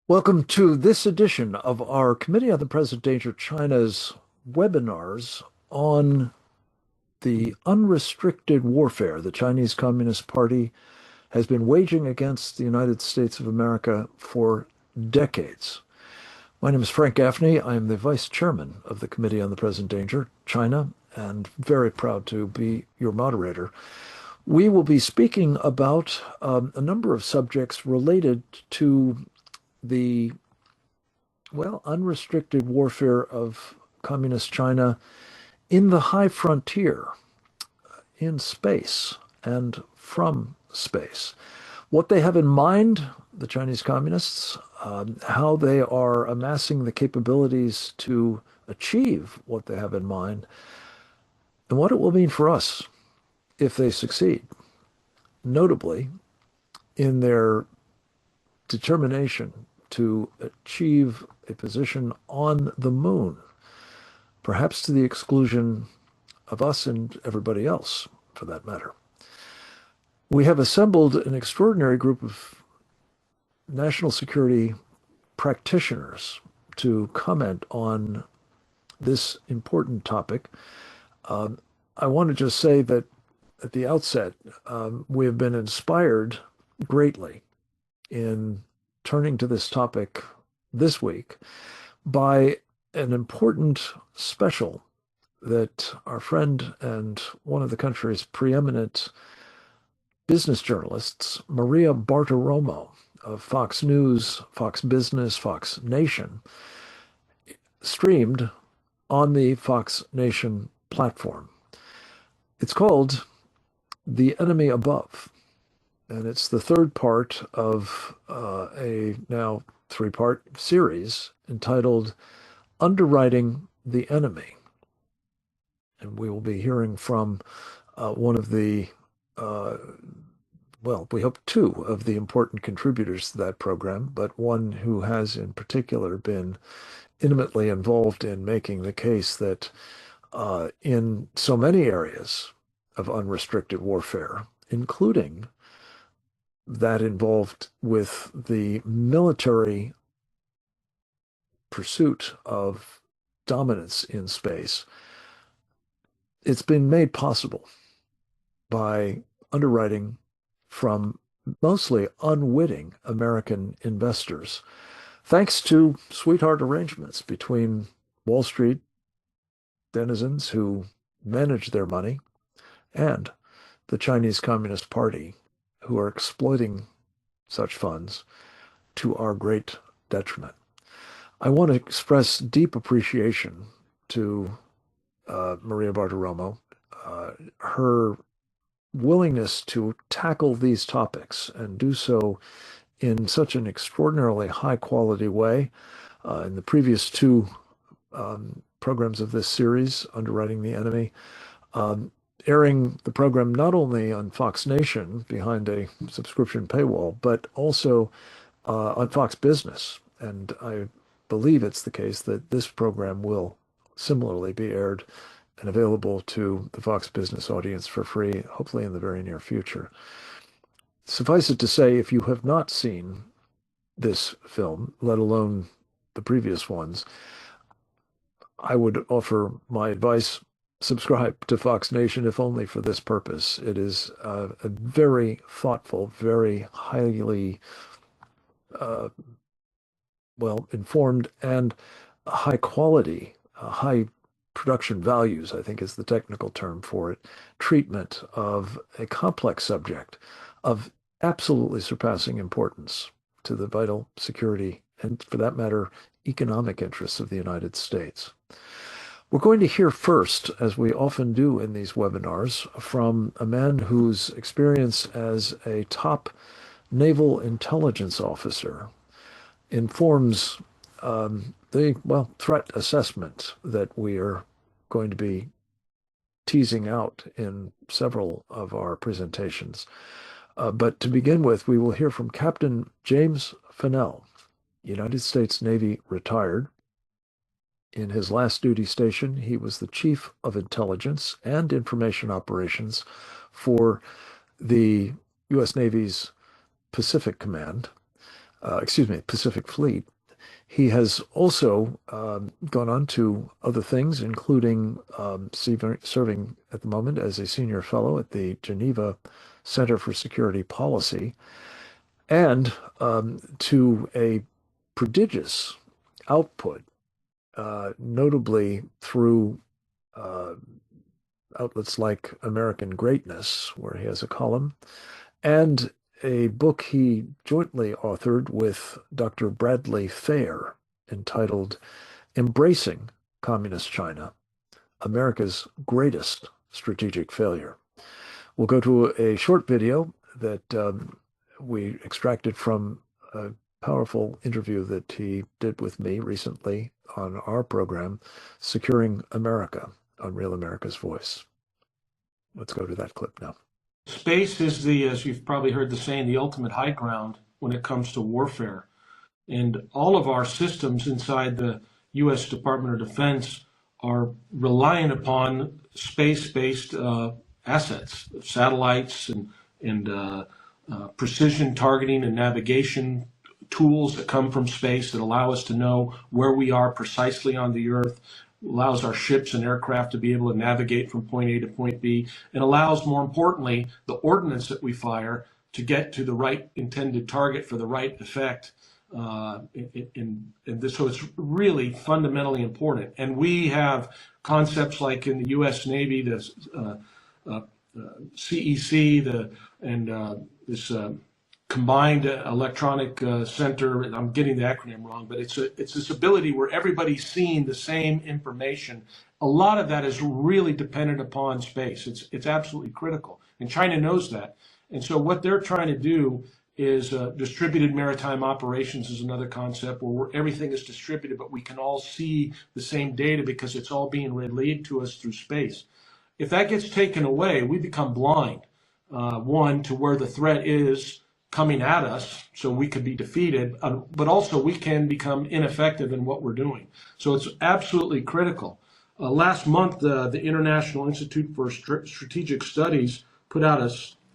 Welcome to this edition of our Committee on the Present Danger China's webinars on the unrestricted warfare the Chinese Communist Party has been waging against the United States of America for decades. My name is Frank Gaffney. I am the Vice Chairman of the Committee on the Present Danger China and very proud to be your moderator. We will be speaking about a number of subjects related to the unrestricted warfare of communist China in the high frontier, in space and from space. What they have in mind, the Chinese communists, how they are amassing the capabilities to achieve what they have in mind, and what it will mean for us if they succeed, notably in their determination to achieve a position on the moon, perhaps to the exclusion of us and everybody else, for that matter. We have assembled an extraordinary group of national security practitioners to comment on this important topic. I want to just say that at the outset, we have been inspired greatly in turning to this topic this week by an important special that our friend and one of the country's preeminent business journalists, Maria Bartiromo of Fox News, Fox Business, Fox Nation, streamed on the Fox Nation platform. It's called The Enemy Above. And it's the third part of a now three-part series entitled Underwriting the Enemy. And we will be hearing from one of the, we hope two of the important contributors to that program, but one who has in particular been intimately involved in making the case that in so many areas of unrestricted warfare, including that involved with the military pursuit of dominance in space, it's been made possible by underwriting from mostly unwitting American investors, thanks to sweetheart arrangements between Wall Street denizens who manage their money and the Chinese Communist Party, who are exploiting such funds to our great detriment. I want to express deep appreciation to Maria Bartiromo, her willingness to tackle these topics and do so in such an extraordinarily high-quality way. In the previous two programs of this series, Underwriting the Enemy, airing the program not only on Fox Nation behind a subscription paywall, but also on Fox Business. And I believe it's the case that this program will similarly be aired and available to the Fox Business audience for free, hopefully in the very near future. Suffice it to say, if you have not seen this film, let alone the previous ones, I would offer my advice: subscribe to Fox Nation, if only for this purpose. It is a very thoughtful, very highly informed and high quality, high production values, I think is the technical term for it, treatment of a complex subject of absolutely surpassing importance to the vital security and, for that matter, economic interests of the United States. We're going to hear first, as we often do in these webinars, from a man whose experience as a top naval intelligence officer informs the threat assessment that we are going to be teasing out in several of our presentations. But to begin with, we will hear from Captain James Fennell, United States Navy retired. In his last duty station, he was the Chief of Intelligence and Information Operations for the U.S. Navy's Pacific Command. Pacific Fleet. He has also gone on to other things, including serving at the moment as a senior fellow at the Geneva Center for Security Policy, and to a prodigious output, notably through uh, outlets like American Greatness, where he has a column, and a book he jointly authored with Dr. Bradley Fair entitled Embracing Communist China, America's Greatest Strategic Failure. We'll go to a short video that we extracted from a powerful interview that he did with me recently on our program, Securing America, on Real America's Voice. Let's go to that clip now. Space is the, as you've probably heard the saying, the ultimate high ground when it comes to warfare. And all of our systems inside the U.S. Department of Defense are relying upon space-based assets, satellites and precision targeting and navigation tools that come from space that allow us to know where we are precisely on the Earth, allows our ships and aircraft to be able to navigate from point A to point B, and allows, more importantly, the ordnance that we fire to get to the right intended target for the right effect. So it's really fundamentally important. And we have concepts like in the U.S. Navy, the CEC, this Combined Electronic Center. I'm getting the acronym wrong, but it's this ability where everybody's seeing the same information. A lot of that is really dependent upon space. It's absolutely critical, and China knows that. And so what they're trying to do is distributed maritime operations is another concept where everything is distributed, but we can all see the same data because it's all being relayed to us through space. If that gets taken away, we become blind, one, to where the threat is coming at us, so we could be defeated, but also we can become ineffective in what we're doing. So it's absolutely critical. Last month, the International Institute for Strategic Studies put out a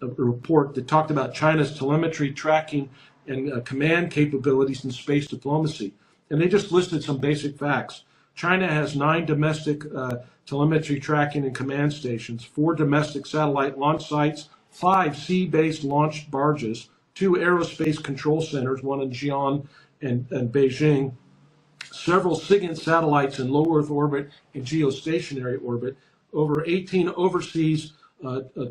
report that talked about China's telemetry, tracking, and command capabilities in space diplomacy. And they just listed some basic facts. China has 9 domestic telemetry, tracking, and command stations, 4 domestic satellite launch sites, 5 sea-based launched barges, 2 aerospace control centers, one in Xi'an and Beijing, several SIGINT satellites in low Earth orbit and geostationary orbit, over 18 overseas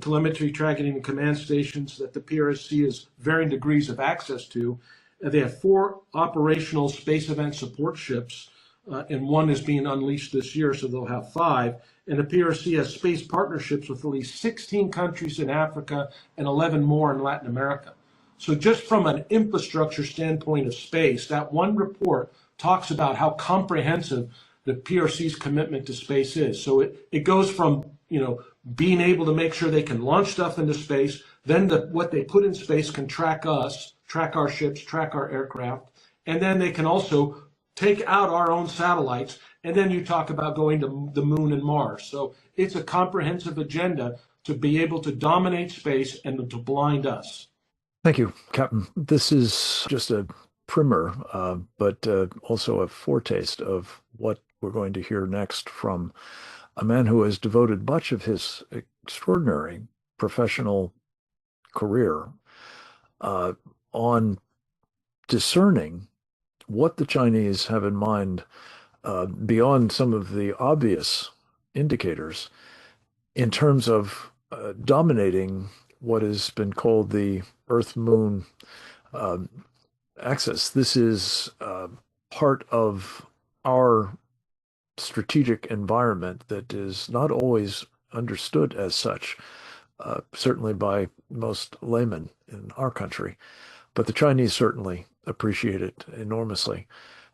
telemetry, tracking, and command stations that the PRSC has varying degrees of access to. They have 4 operational space event support ships, and 1 is being unleashed this year, so they'll have 5. And the PRC has space partnerships with at least 16 countries in Africa and 11 more in Latin America. So just from an infrastructure standpoint of space, that one report talks about how comprehensive the PRC's commitment to space is. So it goes from, being able to make sure they can launch stuff into space, then what they put in space can track us, track our ships, track our aircraft, and then they can also take out our own satellites, and then you talk about going to the moon and Mars. So it's a comprehensive agenda to be able to dominate space and to blind us. Thank you, Captain. This is just a primer, but also a foretaste of what we're going to hear next from a man who has devoted much of his extraordinary professional career on discerning what the Chinese have in mind beyond some of the obvious indicators in terms of dominating what has been called the Earth-Moon axis. This is part of our strategic environment that is not always understood as such, certainly by most laymen in our country. But the Chinese certainly appreciate it enormously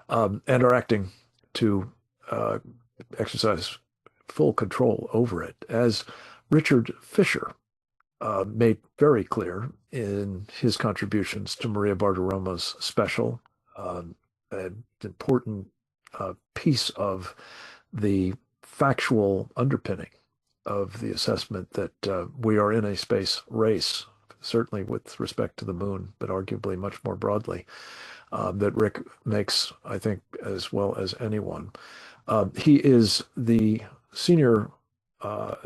and are acting to exercise full control over it, as Richard Fisher made very clear in his contributions to Maria Bartiromo's special, an important piece of the factual underpinning of the assessment that we are in a space race, certainly with respect to the moon, but arguably much more broadly. that Rick makes, I think, as well as anyone. He is the senior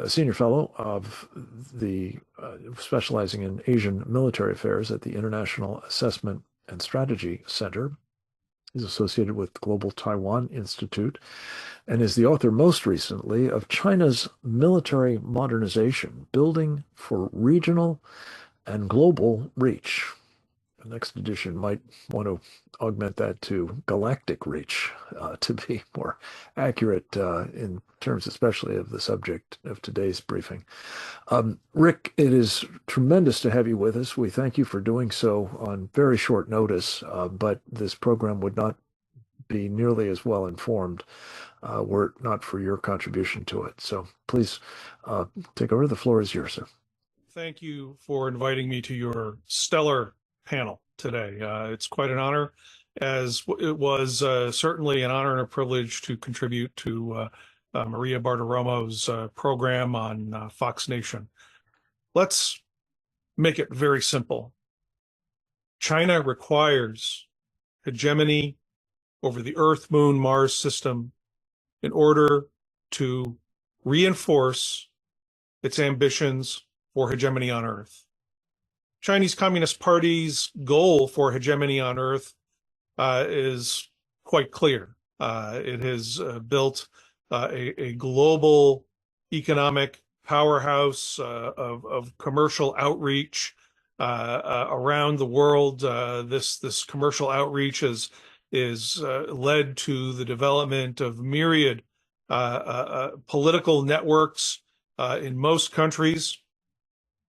senior fellow of the specializing in Asian military affairs at the International Assessment and Strategy Center. He's associated with Global Taiwan Institute and is the author most recently of China's Military Modernization, Building for Regional and Global Reach. The next edition might want to augment that to galactic reach to be more accurate in terms, especially of the subject of today's briefing. Rick, it is tremendous to have you with us. We thank you for doing so on very short notice, but this program would not be nearly as well informed were it not for your contribution to it. So please take over. The floor is yours, sir. Thank you for inviting me to your stellar panel today. It's quite an honor, as it was certainly an honor and a privilege to contribute to Maria Bartiromo's program on Fox Nation. Let's make it very simple. China requires hegemony over the Earth, Moon, Mars system in order to reinforce its ambitions for hegemony on Earth. Chinese Communist Party's goal for hegemony on Earth is quite clear. It has built a global economic powerhouse of commercial outreach around the world. This commercial outreach is led to the development of myriad political networks in most countries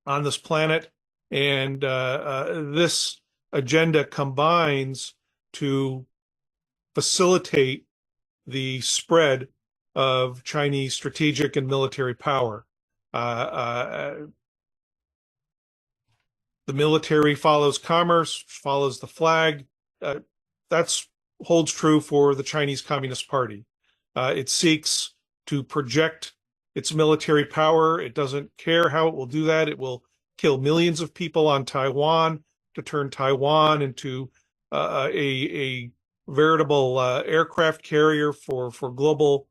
on this planet. And this agenda combines to facilitate the spread of Chinese strategic and military power. The military follows commerce, follows the flag. That holds true for the Chinese Communist Party. It seeks to project its military power. It doesn't care how it will do that. It will kill millions of people on Taiwan to turn Taiwan into a veritable aircraft carrier for global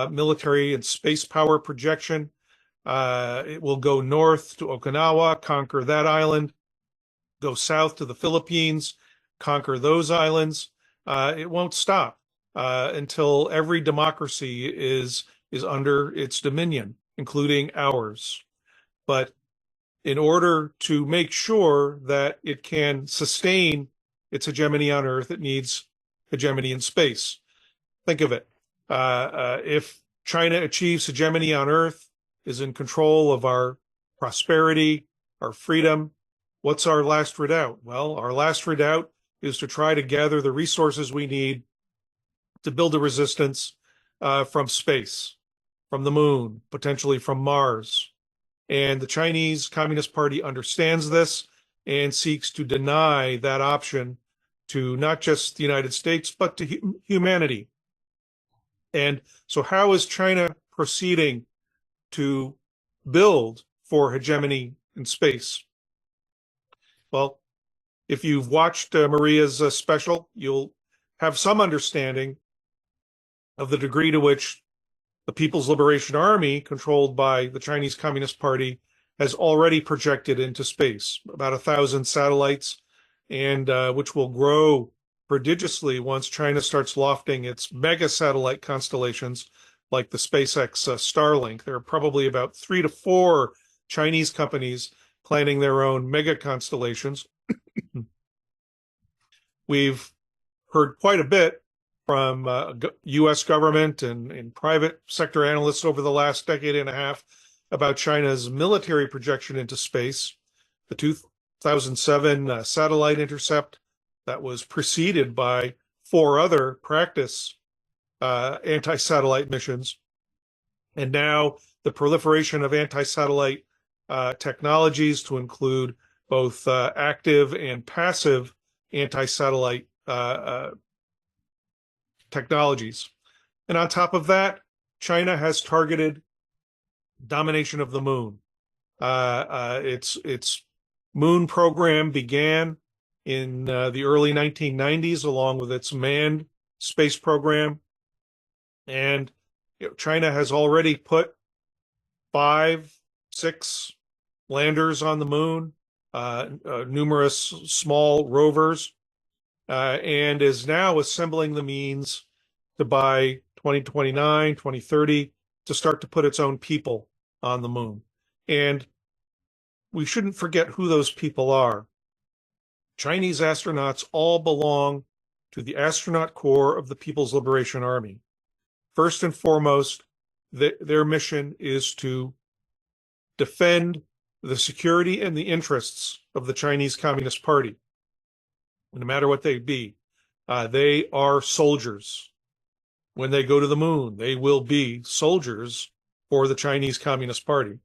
military and space power projection. It will go north to Okinawa, conquer that island, go south to the Philippines, conquer those islands. It won't stop until every democracy is under its dominion, including ours. But in order to make sure that it can sustain its hegemony on Earth, it needs hegemony in space. Think of it. If China achieves hegemony on Earth, is in control of our prosperity, our freedom, what's our last redoubt? Well, our last redoubt is to try to gather the resources we need to build a resistance from space, from the moon, potentially from Mars. And the Chinese Communist Party understands this and seeks to deny that option to not just the United States, but to humanity. And so how is China proceeding to build for hegemony in space? Well, if you've watched Maria's special, you'll have some understanding of the degree to which the People's Liberation Army, controlled by the Chinese Communist Party, has already projected into space about 1,000 satellites, and which will grow prodigiously once China starts lofting its mega satellite constellations like the SpaceX Starlink. There are probably about 3 to 4 Chinese companies planning their own mega constellations. We've heard quite a bit from U.S. government and private sector analysts over the last decade and a half about China's military projection into space. The 2007 satellite intercept that was preceded by 4 other practice anti-satellite missions. And now the proliferation of anti-satellite technologies to include both active and passive anti-satellite technologies. And on top of that, China has targeted domination of the moon. Its moon program began in the early 1990s, along with its manned space program. And China has already put 5, 6 landers on the moon, numerous small rovers, and is now assembling the means to by 2029, 2030, to start to put its own people on the moon. And we shouldn't forget who those people are. Chinese astronauts all belong to the astronaut corps of the People's Liberation Army. First and foremost, their mission is to defend the security and the interests of the Chinese Communist Party, no matter what they be. They are soldiers. When they go to the moon, they will be soldiers for the Chinese Communist Party.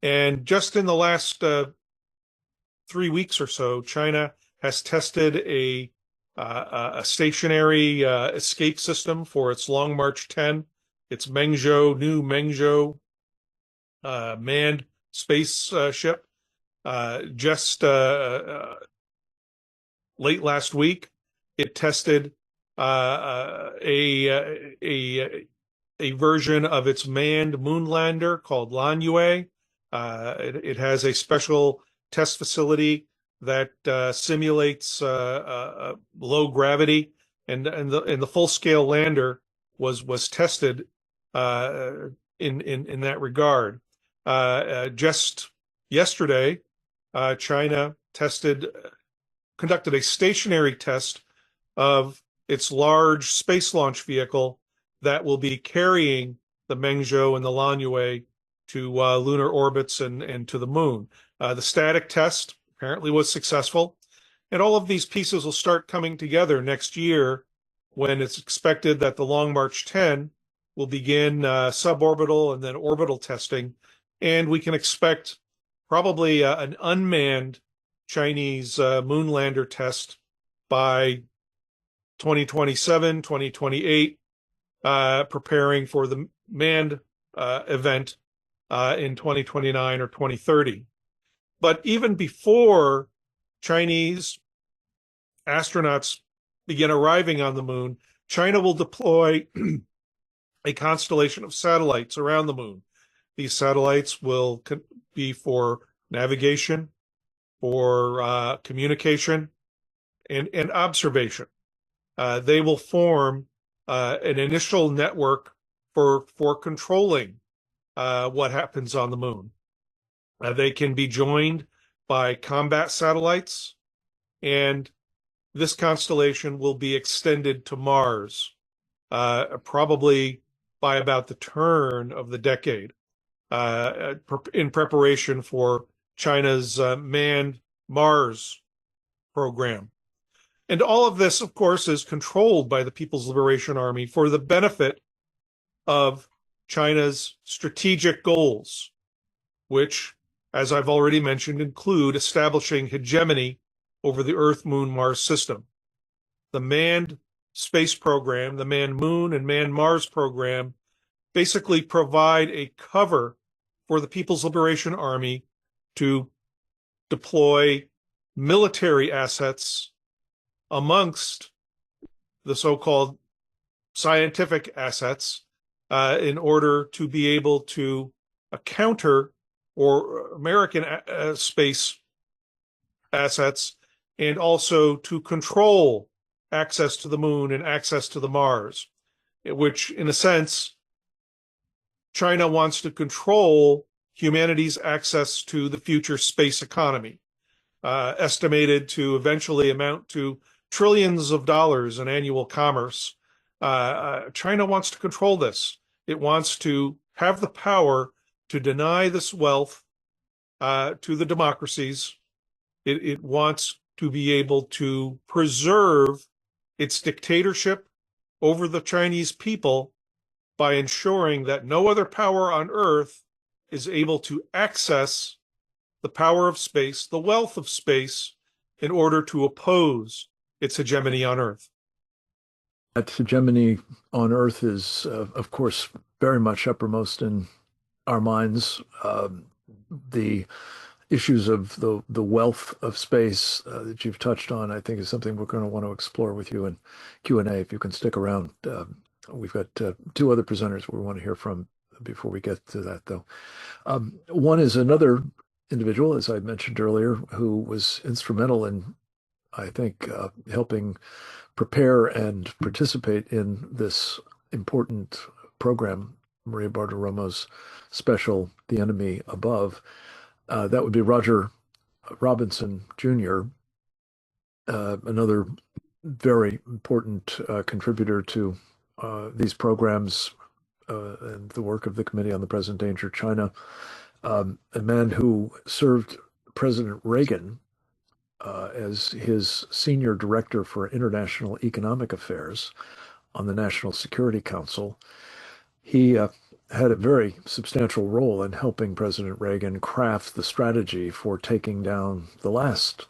And just in the last 3 weeks or so, China has tested a stationary escape system for its Long March 10, its new Mengzhou manned space ship. Just late last week, it tested a version of its manned moon lander called Lanyue. It has a special test facility that simulates low gravity, and the full scale lander was tested in that regard. Just yesterday, China conducted a stationary test of its large space launch vehicle that will be carrying the Mengzhou and the Lanyue to lunar orbits and to the moon. The static test apparently was successful, and all of these pieces will start coming together next year, when it's expected that the Long March 10 will begin suborbital and then orbital testing, and we can expect probably an unmanned Chinese moon lander test by 2027, 2028, preparing for the manned event in 2029 or 2030. But even before Chinese astronauts begin arriving on the moon, China will deploy a constellation of satellites around the moon. These satellites will be for navigation, for communication, and observation. They will form an initial network for controlling what happens on the moon. They can be joined by combat satellites, and this constellation will be extended to Mars, probably by about the turn of the decade, in preparation for China's manned Mars program. And all of this, of course, is controlled by the People's Liberation Army for the benefit of China's strategic goals, which, as I've already mentioned, include establishing hegemony over the Earth, Moon, Mars system. The manned space program, the manned moon and manned Mars program, basically provide a cover for the People's Liberation Army to deploy military assets amongst the so-called scientific assets in order to be able to counter or American space assets, and also to control access to the moon and access to the Mars, which, in a sense, China wants to control humanity's access to the future space economy, estimated to eventually amount to trillions of dollars in annual commerce. China wants to control this. It wants to have the power to deny this wealth to the democracies. It wants to be able to preserve its dictatorship over the Chinese people by ensuring that no other power on Earth is able to access the power of space, the wealth of space, in order to oppose its hegemony on Earth. That hegemony on Earth is, of course, very much uppermost in our minds. The issues of the wealth of space that you've touched on, I think is something we're going to want to explore with you in Q&A. If you can stick around, we've got two other presenters we want to hear from before we get to that, though. One is another individual, as I mentioned earlier, who was instrumental in, I think, helping prepare and participate in this important program, Maria Bartiromo's special, The Enemy Above. That would be Roger Robinson Jr., another very important contributor to these programs and the work of the Committee on the Present Danger China, a man who served President Reagan as his senior director for international economic affairs on the National Security Council. He had a very substantial role in helping President Reagan craft the strategy for taking down the last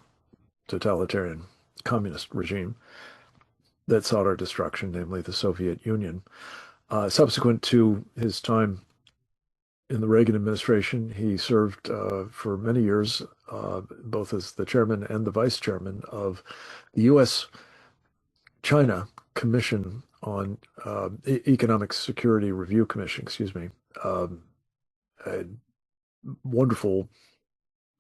totalitarian communist regime that sought our destruction, namely the Soviet Union. Subsequent to his time in the Reagan administration, he served for many years, both as the chairman and the vice chairman of the U.S. China Commission on Economic Security Review Commission, excuse me, a wonderful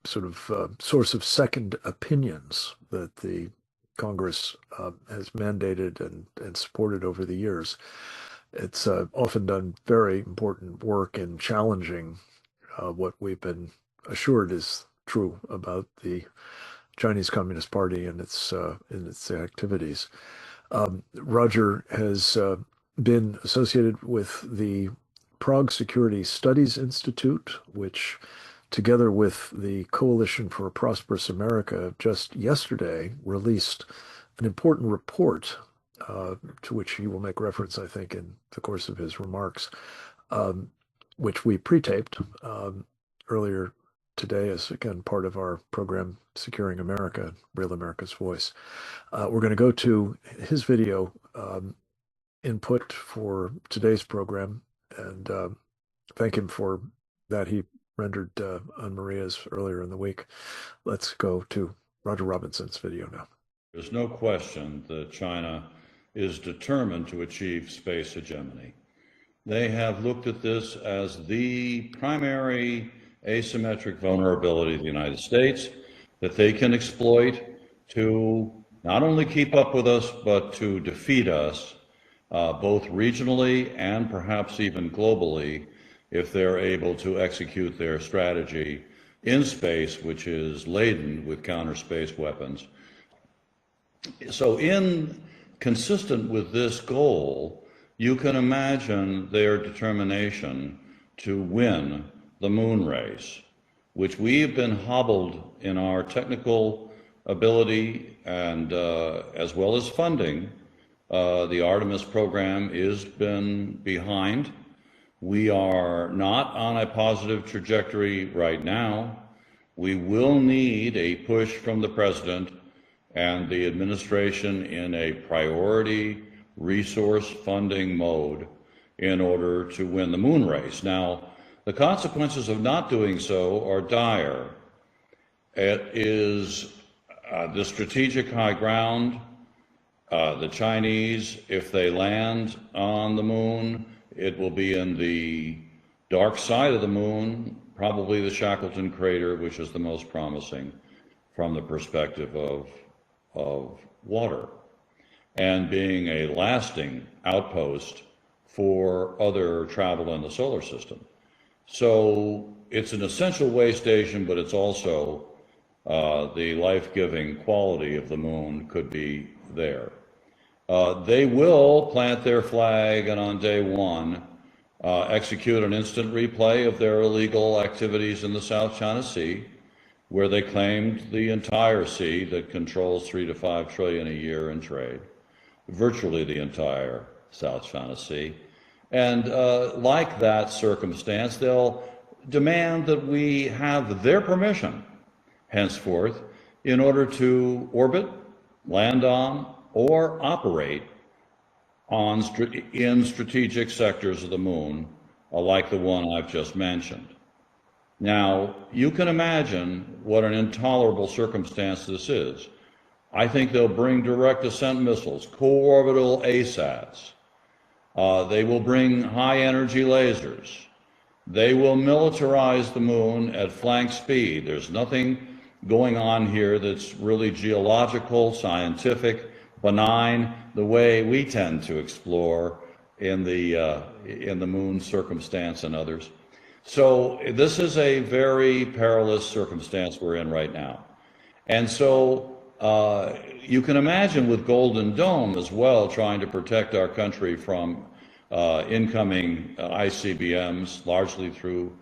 sort of source of second opinions that the Congress has mandated and supported over the years. It's often done very important work in challenging what we've been assured is true about the Chinese Communist Party and its activities. Roger has been associated with the Prague Security Studies Institute, which, together with the Coalition for a Prosperous America, just yesterday released an important report to which he will make reference, I think, in the course of his remarks, which we pre-taped earlier today as, again, part of our program, Securing America, Real America's Voice. We're going to go to his video input for today's program and thank him for that he rendered on Maria's earlier in the week. Let's go to Roger Robinson's video now. There's no question that China is determined to achieve space hegemony. They have looked at this as the primary asymmetric vulnerability of the United States that they can exploit to not only keep up with us, but to defeat us, both regionally and perhaps even globally, if they're able to execute their strategy in space, which is laden with counter-space weapons. So consistent with this goal, you can imagine their determination to win the moon race, which we have been hobbled in our technical ability and as well as funding. The Artemis program has been behind. We are not on a positive trajectory right now. We will need a push from the president and the administration in a priority resource funding mode in order to win the moon race. Now, the consequences of not doing so are dire. It is the strategic high ground. The Chinese, if they land on the moon, it will be in the dark side of the moon, probably the Shackleton crater, which is the most promising from the perspective of water, and being a lasting outpost for other travel in the solar system. So it's an essential way station, but it's also the life-giving quality of the moon could be there. They will plant their flag and on day one execute an instant replay of their illegal activities in the South China Sea, where they claimed the entire sea that controls 3 to 5 trillion a year in trade, virtually the entire South China Sea. And like that circumstance, they'll demand that we have their permission henceforth in order to orbit, land on, or operate in strategic sectors of the moon, like the one I've just mentioned. Now, you can imagine what an intolerable circumstance this is. I think they'll bring direct ascent missiles, co-orbital ASATs. They will bring high-energy lasers. They will militarize the moon at flank speed. There's nothing going on here that's really geological, scientific, benign, the way we tend to explore in the moon circumstance and others. So this is a very perilous circumstance we're in right now. And so you can imagine with Golden Dome as well, trying to protect our country from incoming ICBMs, largely through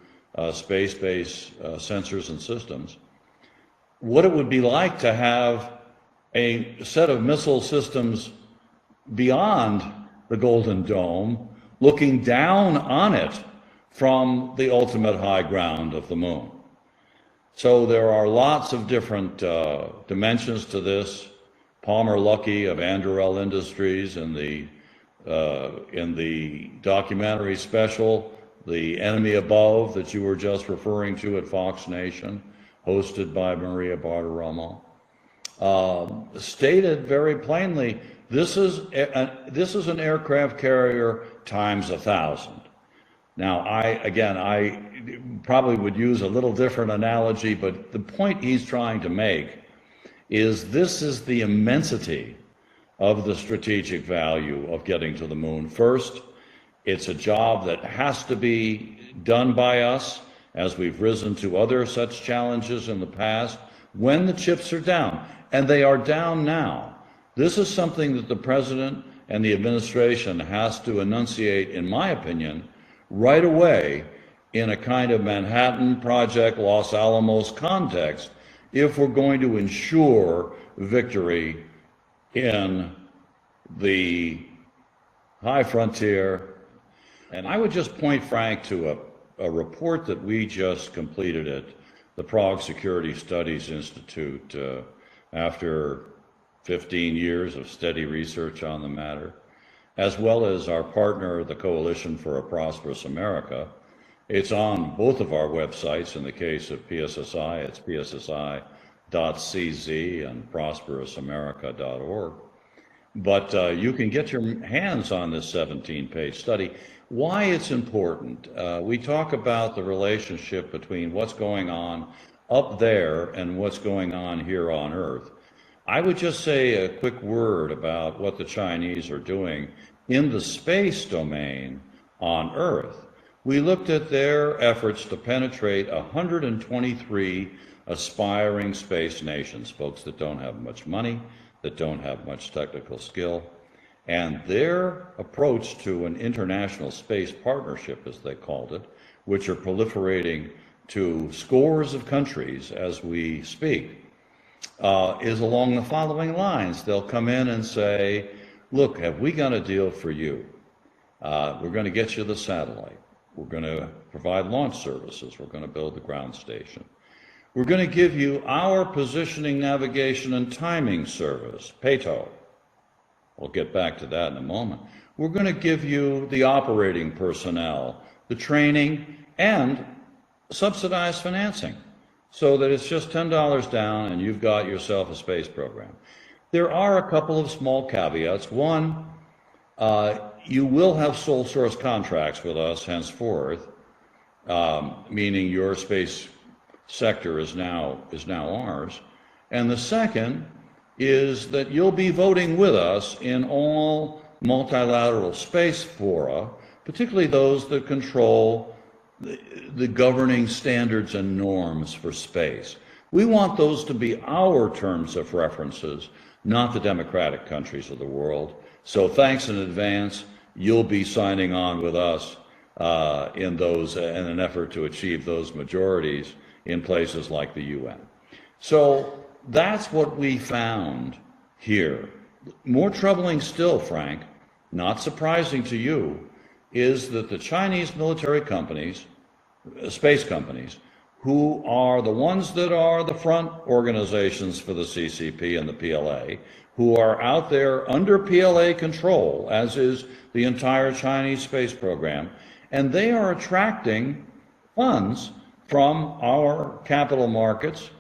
space-based sensors and systems, what it would be like to have a set of missile systems beyond the Golden Dome, looking down on it from the ultimate high ground of the moon. So there are lots of different dimensions to this. Palmer Luckey of Anduril Industries in the documentary special, The Enemy Above, that you were just referring to at Fox Nation, hosted by Maria Bartiromo, stated very plainly, this is an aircraft carrier times 1,000. Now, I probably would use a little different analogy, but the point he's trying to make is this is the immensity of the strategic value of getting to the moon. First, it's a job that has to be done by us, as we've risen to other such challenges in the past, when the chips are down, and they are down now. This is something that the President and the administration has to enunciate, in my opinion, right away in a kind of Manhattan Project, Los Alamos context, if we're going to ensure victory in the high frontier. And I would just point, Frank, to a report that we just completed at the Prague Security Studies Institute after 15 years of steady research on the matter, as well as our partner, the Coalition for a Prosperous America. It's on both of our websites. In the case of PSSI, it's pssi.cz and prosperousamerica.org. But you can get your hands on this 17-page study. Why it's important. We talk about the relationship between what's going on up there and what's going on here on Earth. I would just say a quick word about what the Chinese are doing in the space domain on Earth. We looked at their efforts to penetrate 123 aspiring space nations, folks that don't have much money, that don't have much technical skill. And their approach to an international space partnership, as they called it, which are proliferating to scores of countries as we speak, is along the following lines. They'll come in and say, look, have we got a deal for you? We're going to get you the satellite. We're going to provide launch services. We're going to build the ground station. We're going to give you our positioning, navigation, and timing service, PATO. I'll get back to that in a moment. We're going to give you the operating personnel, the training, and subsidized financing, so that it's just $10 down and you've got yourself a space program. There are a couple of small caveats. One, you will have sole source contracts with us henceforth, meaning your space sector is now ours. And the second is that you'll be voting with us in all multilateral space fora, particularly those that control the governing standards and norms for space. We want those to be our terms of references, not the democratic countries of the world. So thanks in advance. You'll be signing on with us in an effort to achieve those majorities in places like the UN. So that's what we found here. More troubling still, Frank, not surprising to you, is that the Chinese military companies, space companies, who are the ones that are the front organizations for the CCP and the PLA, who are out there under PLA control, as is the entire Chinese space program, and they are attracting funds from our capital markets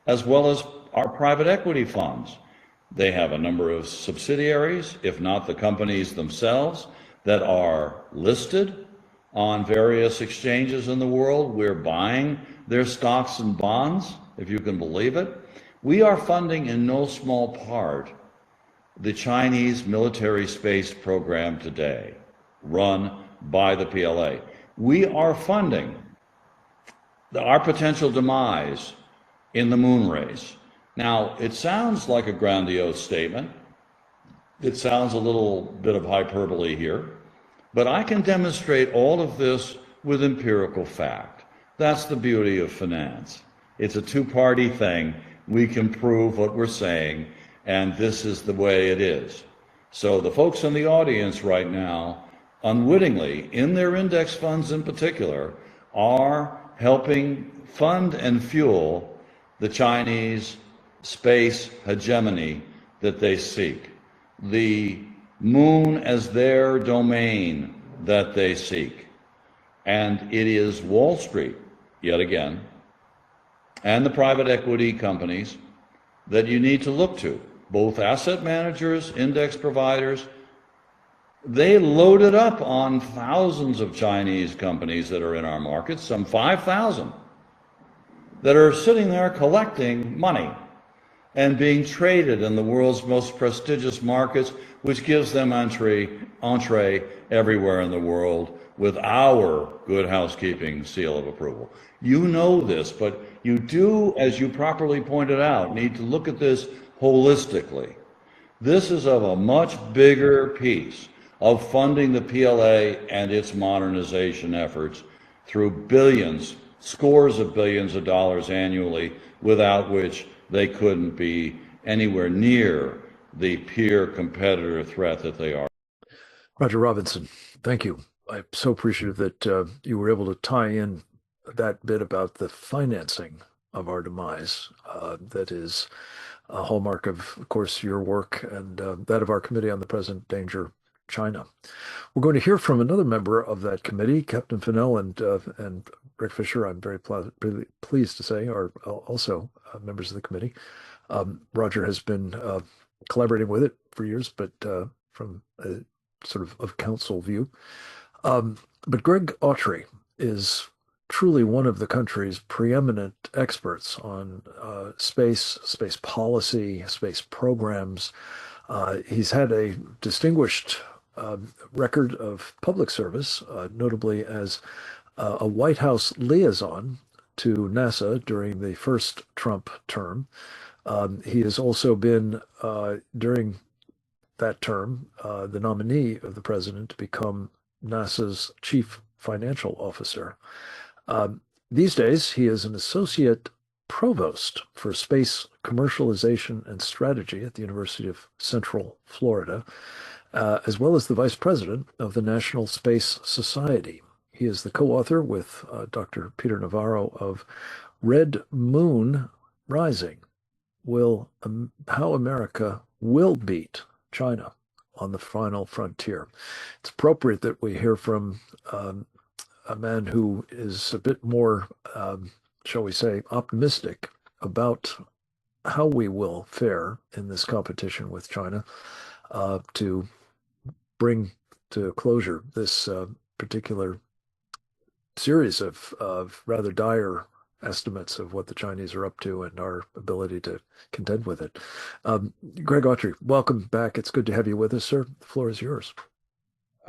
as well as our private equity funds. They have a number of subsidiaries, if not the companies themselves, that are listed on various exchanges in the world. We're buying their stocks and bonds, if you can believe it. We are funding in no small part the Chinese military space program today, run by the PLA. We are funding our potential demise in the moon race. Now, it sounds like a grandiose statement. It sounds a little bit of hyperbole here, but I can demonstrate all of this with empirical fact. That's the beauty of finance. It's a two-party thing. We can prove what we're saying, and this is the way it is. So the folks in the audience right now, unwittingly, in their index funds in particular, are helping fund and fuel the Chinese space hegemony that they seek, the moon as their domain that they seek. And it is Wall Street, yet again, and the private equity companies that you need to look to, both asset managers, index providers. They loaded up on thousands of Chinese companies that are in our markets, some 5,000, that are sitting there collecting money and being traded in the world's most prestigious markets, which gives them entree everywhere in the world with our good housekeeping seal of approval. You know this, but you do, as you properly pointed out, need to look at this holistically. This is of a much bigger piece of funding the PLA and its modernization efforts through billions, scores of billions of dollars annually, without which they couldn't be anywhere near the peer competitor threat that they are. Roger Robinson, thank you. I'm so appreciative that you were able to tie in that bit about the financing of our demise. That is a hallmark of course, your work and that of our Committee on the Present Danger, China. We're going to hear from another member of that committee, Captain Fennell and Rick Fisher. I'm very pleased to say are also members of the committee. Roger has been collaborating with it for years, but from a sort of council view. But Greg Autry is truly one of the country's preeminent experts on space policy, space programs. He's had a distinguished record of public service, notably as a White House liaison to NASA during the first Trump term. He has also been, during that term, the nominee of the president to become NASA's chief financial officer. These days, he is an associate provost for space commercialization and strategy at the University of Central Florida, as well as the vice president of the National Space Society. He is the co-author with Dr. Peter Navarro of Red Moon Rising, How America Will Beat China on the Final Frontier. It's appropriate that we hear from a man who is a bit more, shall we say, optimistic about how we will fare in this competition with China to bring to closure this particular series of rather dire estimates of what the Chinese are up to and our ability to contend with it. Greg Autry, welcome back. It's good to have you with us, sir. The floor is yours.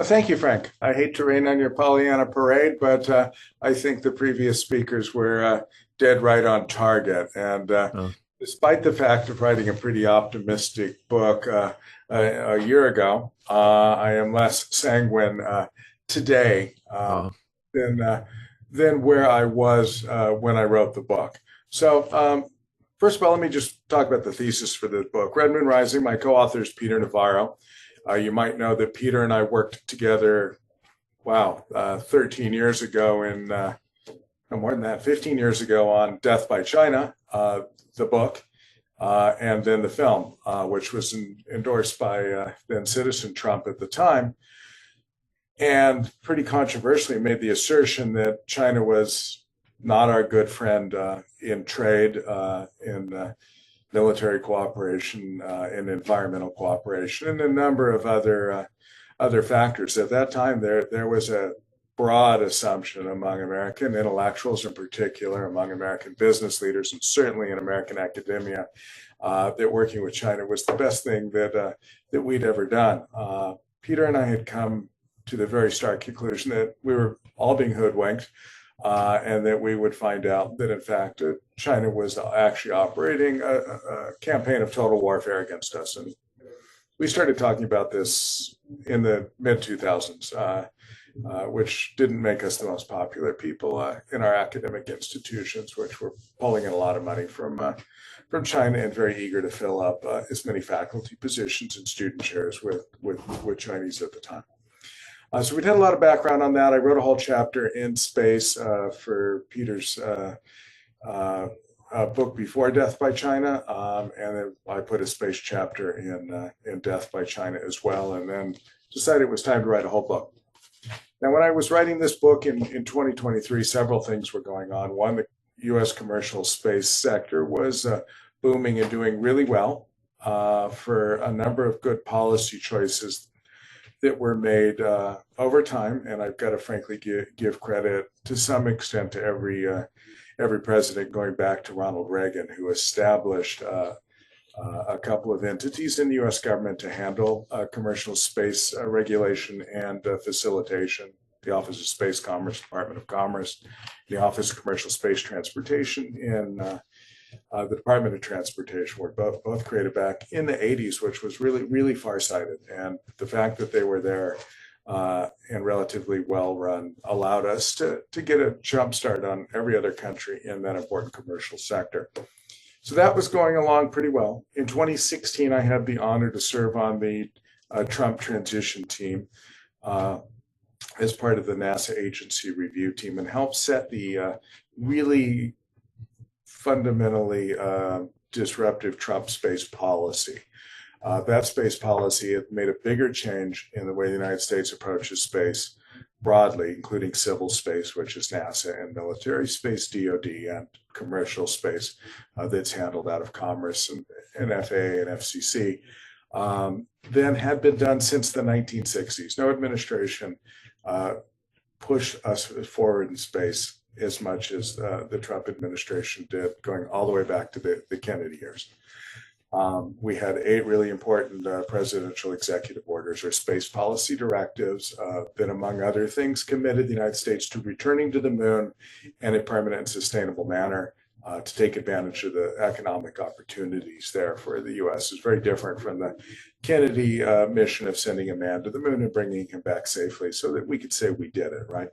Thank you, Frank. I hate to rain on your Pollyanna parade, but I think the previous speakers were dead right on target. And despite the fact of writing a pretty optimistic book a year ago, I am less sanguine today than where I was when I wrote the book. So first of all, let me just talk about the thesis for this book. Red Moon Rising, my co-author is Peter Navarro. You might know that Peter and I worked together, 13 years ago no more than that, 15 years ago on Death by China, the book, and then the film, which was endorsed by then Citizen Trump at the time, and pretty controversially made the assertion that China was not our good friend in trade, in military cooperation, in environmental cooperation, and a number of other factors. At that time, there was a broad assumption among American intellectuals, in particular among American business leaders, and certainly in American academia, that working with China was the best thing that we'd ever done. Peter and I had come to the very stark conclusion that we were all being hoodwinked, and that we would find out that, in fact, China was actually operating a campaign of total warfare against us. And we started talking about this in the mid-2000s, which didn't make us the most popular people in our academic institutions, which were pulling in a lot of money from China and very eager to fill up as many faculty positions and student chairs with Chinese at the time. So we'd had a lot of background on that. I wrote a whole chapter in space for Peter's book Before Death by China, and then I put a space chapter in Death by China as well, and then decided it was time to write a whole book. Now, when I was writing this book in 2023, several things were going on. One, the U.S. commercial space sector was booming and doing really well for a number of good policy choices that were made over time, and I've got to frankly give credit to some extent to every president going back to Ronald Reagan, who established a couple of entities in the U.S. government to handle commercial space regulation and facilitation: the Office of Space Commerce, Department of Commerce, the Office of Commercial Space Transportation, and the Department of Transportation were both created back in the 80s, which was really farsighted. And the fact that they were there and relatively well run allowed us to get a jump start on every other country in that important commercial sector. So that was going along pretty well. In 2016, I had the honor to serve on the Trump transition team as part of the NASA agency review team and help set the really fundamentally disruptive Trump space policy. That space policy had made a bigger change in the way the United States approaches space broadly, including civil space, which is NASA, and military space, DoD, and commercial space that's handled out of Commerce and FAA and FCC, than had been done since the 1960s. No administration pushed us forward in space as much as the Trump administration did, going all the way back to the Kennedy years. We had 8 really important presidential executive orders or space policy directives that, among other things, committed the United States to returning to the moon in a permanent and sustainable manner to take advantage of the economic opportunities there for the U.S. It's very different from the Kennedy mission of sending a man to the moon and bringing him back safely so that we could say we did it, right?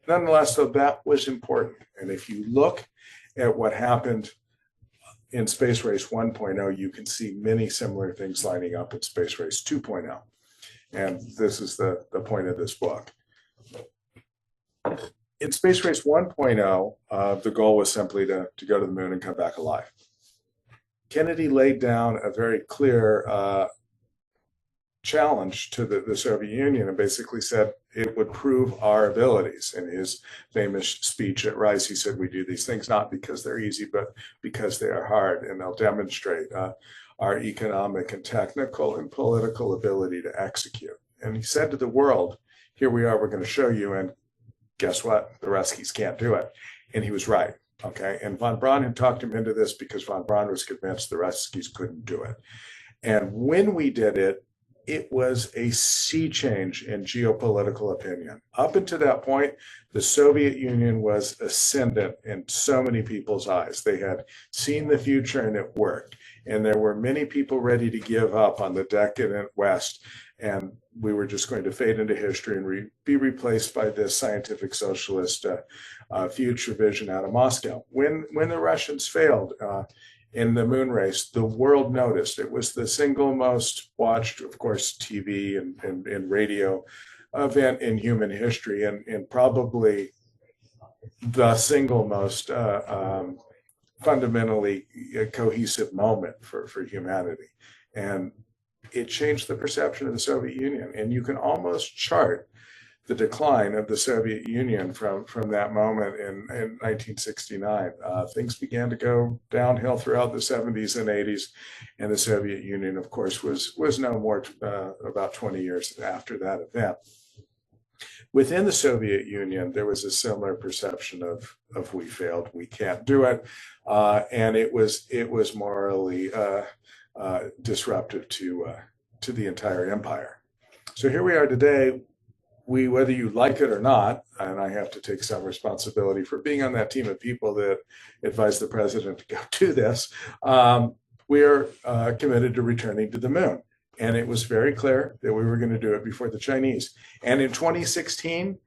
Nonetheless, though, that was important. And if you look at what happened in Space Race 1.0, you can see many similar things lining up in Space Race 2.0. And this is the point of this book. In Space Race 1.0, the goal was simply to go to the moon and come back alive. Kennedy laid down a very clear challenge to the Soviet Union and basically said it would prove our abilities. In his famous speech at Rice, he said, "We do these things not because they're easy, but because they are hard, and they'll demonstrate our economic and technical and political ability to execute." And he said to the world, "Here we are, we're going to show you, and guess what? The Ruskies can't do it." And he was right. Okay. And von Braun had talked him into this because von Braun was convinced the Ruskies couldn't do it. And when we did it, it was a sea change in geopolitical opinion. Up until that point, the Soviet Union was ascendant in so many people's eyes. They had seen the future and it worked. And there were many people ready to give up on the decadent West. And we were just going to fade into history and be replaced by this scientific socialist future vision out of Moscow. When the Russians failed in the moon race, the world noticed. It was the single most watched, of course, TV and radio event in human history, and probably the single most fundamentally cohesive moment for humanity. And it changed the perception of the Soviet Union. And you can almost chart the decline of the Soviet Union from that moment in 1969. Things began to go downhill throughout the 70s and 80s, and the Soviet Union, of course, was no more about 20 years after that event. Within the Soviet Union, there was a similar perception of we failed, we can't do it, and it was morally disruptive to the entire empire. So here we are today. Whether you like it or not, and I have to take some responsibility for being on that team of people that advised the president to go do this, we are committed to returning to the moon. And it was very clear that we were going to do it before the Chinese. And in 2016,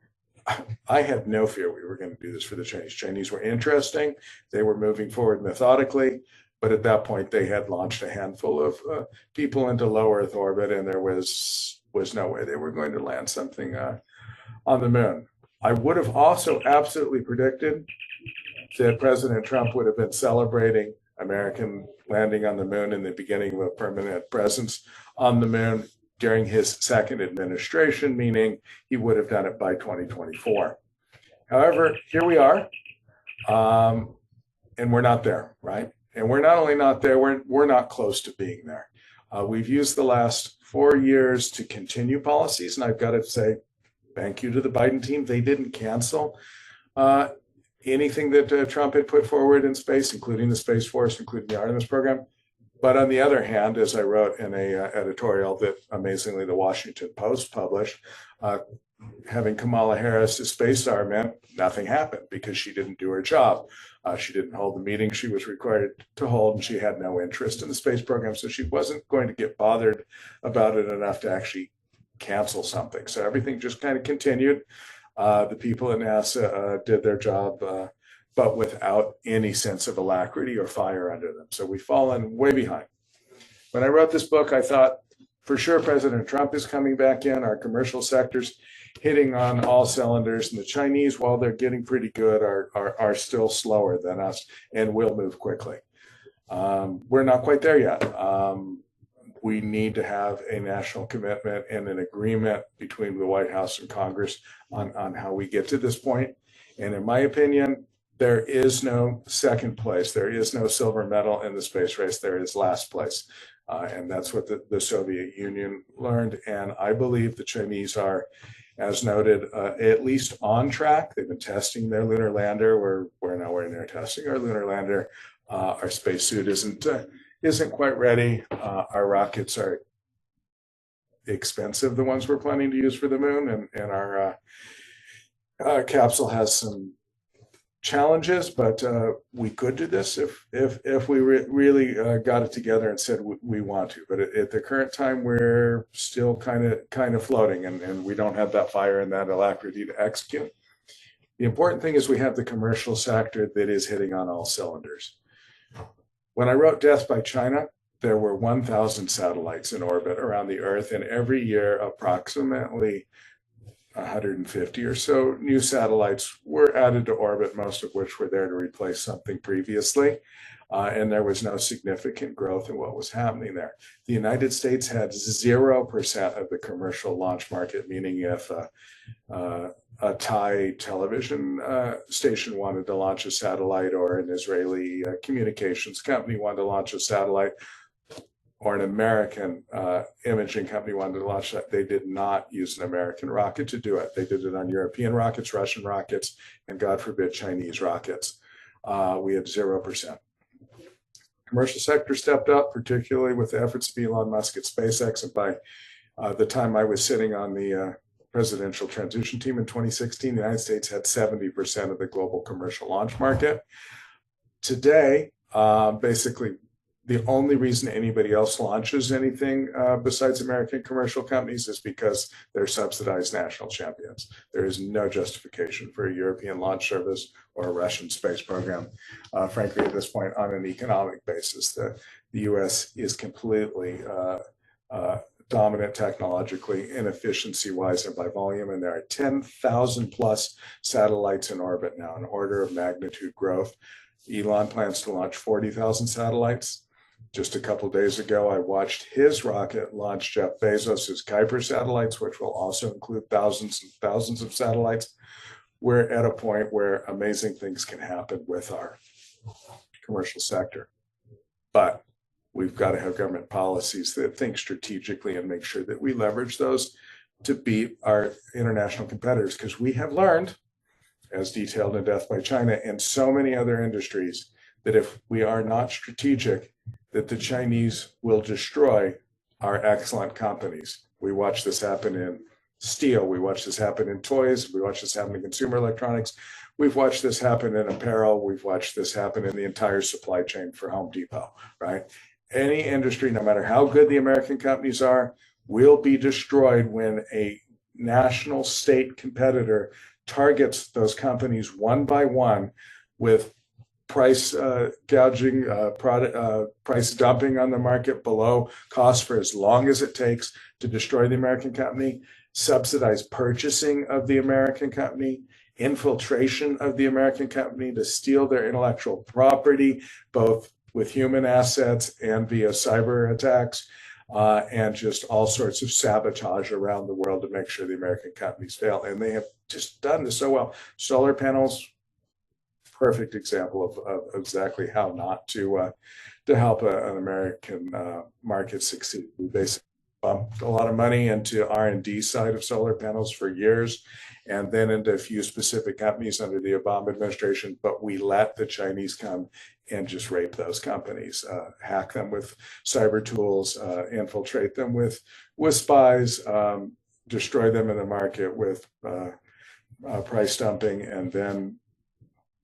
I had no fear we were going to do this for the Chinese. Chinese were interesting. They were moving forward methodically. But at that point, they had launched a handful of people into low Earth orbit, and there was no way they were going to land something on the moon. I would have also absolutely predicted that President Trump would have been celebrating American landing on the moon and the beginning of a permanent presence on the moon during his second administration, meaning he would have done it by 2024. However, here we are, and we're not there, right? And we're not only not there, we're not close to being there. We've used the last 4 years to continue policies, and I've got to say, thank you to the Biden team. They didn't cancel anything that Trump had put forward in space, including the Space Force, including the Artemis program. But on the other hand, as I wrote in a editorial that amazingly the Washington Post published, having Kamala Harris as space czar meant nothing happened because she didn't do her job. She didn't hold the meeting she was required to hold, and she had no interest in the space program, so she wasn't going to get bothered about it enough to actually cancel something. So everything just kind of continued. The people at NASA did their job, but without any sense of alacrity or fire under them. So we've fallen way behind. When I wrote this book, I thought, for sure, President Trump is coming back in. Our commercial sector's hitting on all cylinders, and the Chinese, while they're getting pretty good, are still slower than us and will move quickly. We're not quite there yet. We need to have a national commitment and an agreement between the White House and Congress on how we get to this point. And in my opinion, there is no second place. There is no silver medal in the space race. There is last place. And that's what the Soviet Union learned. And I believe the Chinese are, as noted, at least on track. They've been testing their lunar lander. We're nowhere near testing our lunar lander. Our spacesuit isn't quite ready. Our rockets are expensive, the ones we're planning to use for the moon, and our capsule has some challenges, but we could do this if we really got it together and said we want to. But at the current time, we're still kind of floating, and we don't have that fire and that alacrity to execute. The important thing is we have the commercial sector that is hitting on all cylinders. When I wrote Death by China, there were 1,000 satellites in orbit around the Earth, and every year approximately 150 or so new satellites were added to orbit, most of which were there to replace something previously. And there was no significant growth in what was happening there. The United States had 0% of the commercial launch market, meaning if a Thai television station wanted to launch a satellite, or an Israeli communications company wanted to launch a satellite, or an American imaging company wanted to launch that, they did not use an American rocket to do it. They did it on European rockets, Russian rockets, and God forbid, Chinese rockets. We had 0%. Commercial sector stepped up, particularly with the efforts of Elon Musk at SpaceX. And by the time I was sitting on the presidential transition team in 2016, the United States had 70% of the global commercial launch market. Today, basically, the only reason anybody else launches anything besides American commercial companies is because they're subsidized national champions. There is no justification for a European launch service or a Russian space program. Frankly, at this point, on an economic basis, the U.S. is completely dominant technologically and efficiency-wise and by volume, and there are 10,000 plus satellites in orbit now, an order of magnitude growth. Elon plans to launch 40,000 satellites. Just a couple of days ago, I watched his rocket launch Jeff Bezos' Kuiper satellites, which will also include thousands and thousands of satellites. We're at a point where amazing things can happen with our commercial sector. But we've got to have government policies that think strategically and make sure that we leverage those to beat our international competitors, because we have learned, as detailed in Death by China and so many other industries, that if we are not strategic, that the Chinese will destroy our excellent companies. We watch this happen in steel. We watch this happen in toys. We watch this happen in consumer electronics. We've watched this happen in apparel. We've watched this happen in the entire supply chain for Home Depot, right? Any industry, no matter how good the American companies are, will be destroyed when a national state competitor targets those companies one by one with price gouging, price dumping on the market below cost for as long as it takes to destroy the American company, subsidized purchasing of the American company, infiltration of the American company to steal their intellectual property, both with human assets and via cyber attacks, and just all sorts of sabotage around the world to make sure the American companies fail. And they have just done this so well. Solar panels, perfect example of exactly how not to help an American market succeed. We basically pumped a lot of money into R&D side of solar panels for years, and then into a few specific companies under the Obama administration, but we let the Chinese come and just rape those companies, hack them with cyber tools, infiltrate them with spies, destroy them in the market with price dumping, and then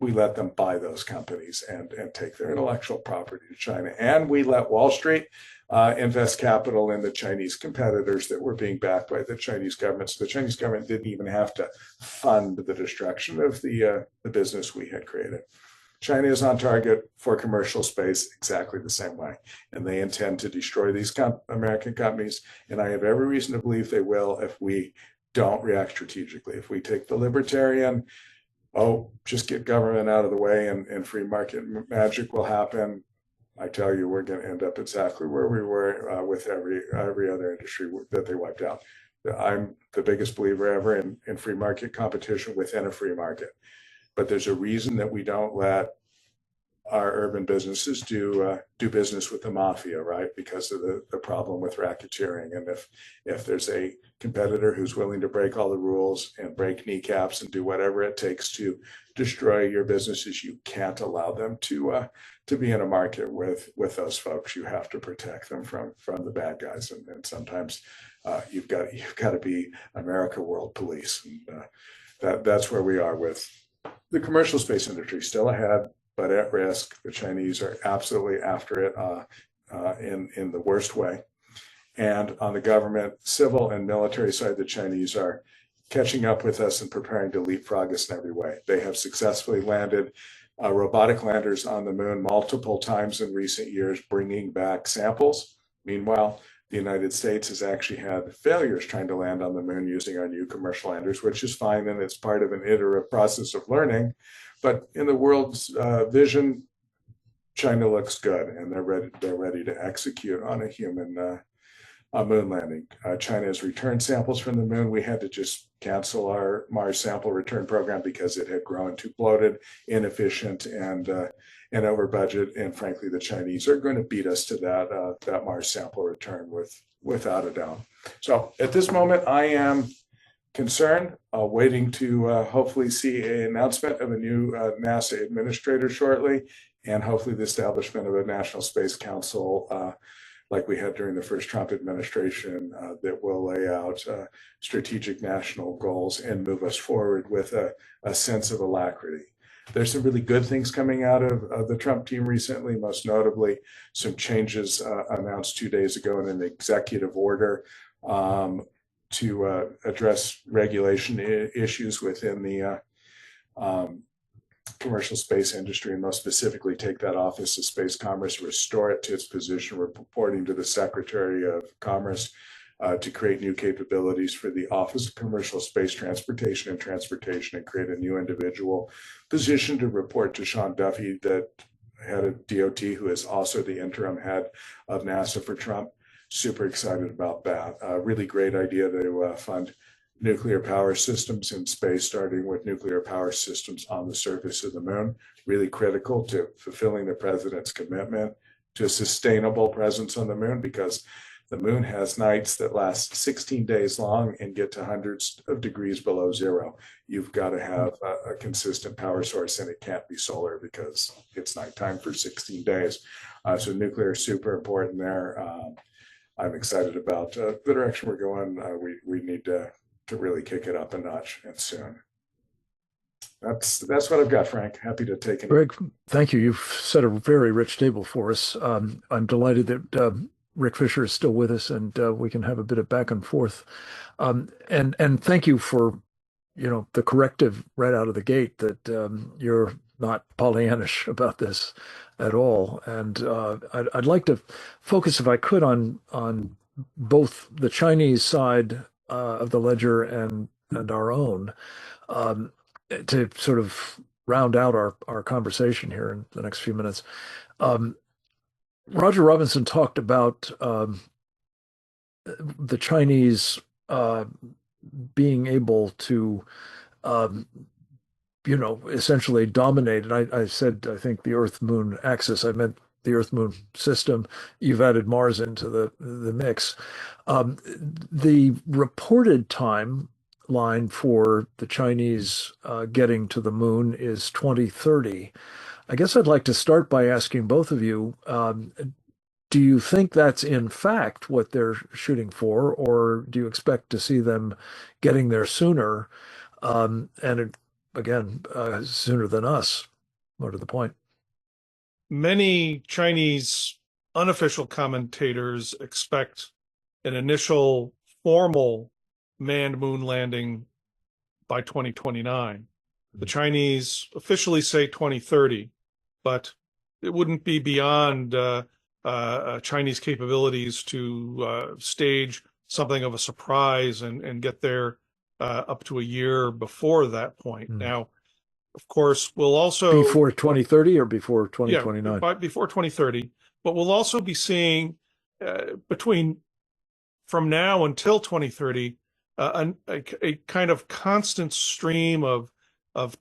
we let them buy those companies and take their intellectual property to China. And we let Wall Street invest capital in the Chinese competitors that were being backed by the Chinese government. So the Chinese government didn't even have to fund the destruction of the business we had created. China is on target for commercial space exactly the same way, and they intend to destroy these American companies. And I have every reason to believe they will if we don't react strategically. If we take the libertarian, just get government out of the way and free market magic will happen, I tell you, we're going to end up exactly where we were with every other industry that they wiped out. I'm the biggest believer ever in free market competition within a free market. But there's a reason that we don't let our urban businesses do business with the mafia, right? Because of the problem with racketeering. And if there's a competitor who's willing to break all the rules and break kneecaps and do whatever it takes to destroy your businesses, you can't allow them to be in a market with those folks. You have to protect them from the bad guys. And sometimes you've got to be America World Police. And that's where we are with the commercial space industry, still ahead, but at risk. The Chinese are absolutely after it in the worst way. And on the government, civil, and military side, the Chinese are catching up with us and preparing to leapfrog us in every way. They have successfully landed robotic landers on the moon multiple times in recent years, bringing back samples. Meanwhile, the United States has actually had failures trying to land on the moon using our new commercial landers, which is fine, and it's part of an iterative process of learning. But in the world's vision, China looks good, and they're ready to execute on a human moon landing. China has returned samples from the moon. We had to just cancel our Mars sample return program because it had grown too bloated, inefficient, and over budget. And frankly, the Chinese are going to beat us to that Mars sample return without a doubt. So at this moment, I am concerned, waiting to hopefully see an announcement of a new NASA administrator shortly, and hopefully the establishment of a National Space Council like we had during the first Trump administration that will lay out strategic national goals and move us forward with a sense of alacrity. There's some really good things coming out of the Trump team recently, most notably some changes announced 2 days ago in an executive order to address regulation issues within the commercial space industry, and most specifically take that Office of Space Commerce, restore it to its position, reporting to the Secretary of Commerce to create new capabilities for the Office of Commercial Space Transportation and create a new individual position to report to Sean Duffy that head of DOT, who is also the interim head of NASA for Trump. Super excited about that. Really great idea to fund nuclear power systems in space, starting with nuclear power systems on the surface of the moon. Really critical to fulfilling the president's commitment to a sustainable presence on the moon, because the moon has nights that last 16 days long and get to hundreds of degrees below zero. You've got to have a consistent power source, and it can't be solar because it's nighttime for 16 days. So nuclear is super important there. I'm excited about the direction we're going. We need to really kick it up a notch, and soon. That's what I've got, Frank. Happy to take it. Greg, thank you. You've set a very rich table for us. I'm delighted that Rick Fisher is still with us, and we can have a bit of back and forth. And thank you for, the corrective right out of the gate that you're not Pollyannish about this at all. And I'd like to focus, if I could, on both the Chinese side of the ledger and our own, to sort of round out our conversation here in the next few minutes. Roger Robinson talked about the Chinese being able to, essentially dominate. And I said, I think the Earth-Moon axis, I meant the Earth-Moon system. You've added Mars into the mix. The reported timeline for the Chinese getting to the moon is 2030. I guess I'd like to start by asking both of you, do you think that's in fact what they're shooting for, or do you expect to see them getting there sooner? Again, sooner than us, more to the point. Many Chinese unofficial commentators expect an initial formal manned moon landing by 2029. The Chinese officially say 2030, but it wouldn't be beyond Chinese capabilities to stage something of a surprise and get there up to a year before that point. Now, of course, we'll also... Before 2030 or before 2029? Yeah, before 2030. But we'll also be seeing from now until 2030, a kind of constant stream of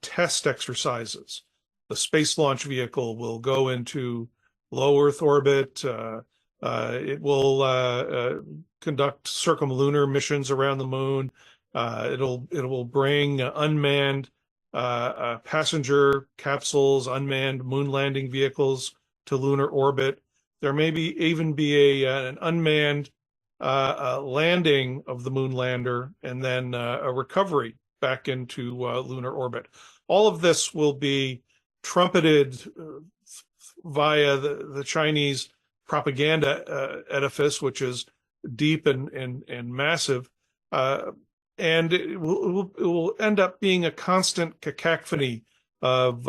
test exercises. The Space Launch Vehicle will go into low Earth orbit. It will conduct circumlunar missions around the moon. It will bring unmanned passenger capsules, unmanned moon landing vehicles to lunar orbit. There may even be an unmanned landing of the moon lander, and then a recovery back into lunar orbit. All of this will be trumpeted via the Chinese propaganda edifice, which is deep and massive, and it will end up being a constant cacophony of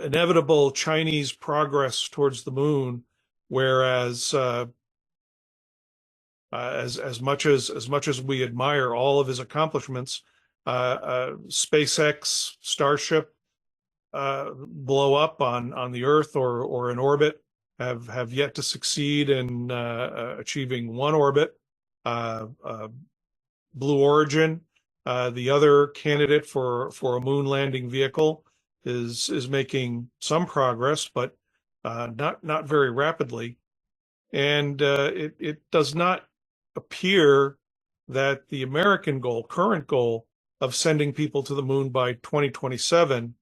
inevitable Chinese progress towards the moon, whereas as much as we admire all of his accomplishments, SpaceX, Starship, blow up on the Earth or in orbit, have yet to succeed in achieving one orbit. Blue Origin, the other candidate for a moon landing vehicle, is making some progress, but not very rapidly. And it does not appear that the American current goal of sending people to the moon by 2027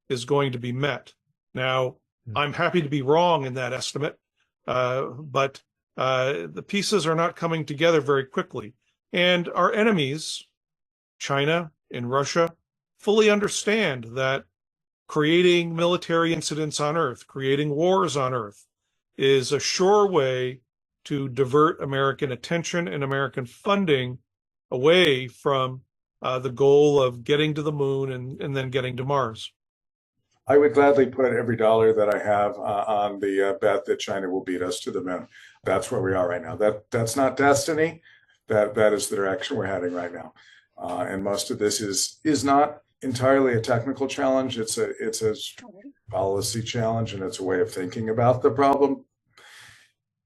is going to be met. Now, I'm happy to be wrong in that estimate, but the pieces are not coming together very quickly. And our enemies, China and Russia, fully understand that creating military incidents on Earth, creating wars on Earth, is a sure way to divert American attention and American funding away from the goal of getting to the moon and then getting to Mars. I would gladly put every dollar that I have on the bet that China will beat us to the moon. That's where we are right now. That's not destiny. That is the direction we're heading right now. And most of this is not entirely a technical challenge. It's a policy challenge, and it's a way of thinking about the problem.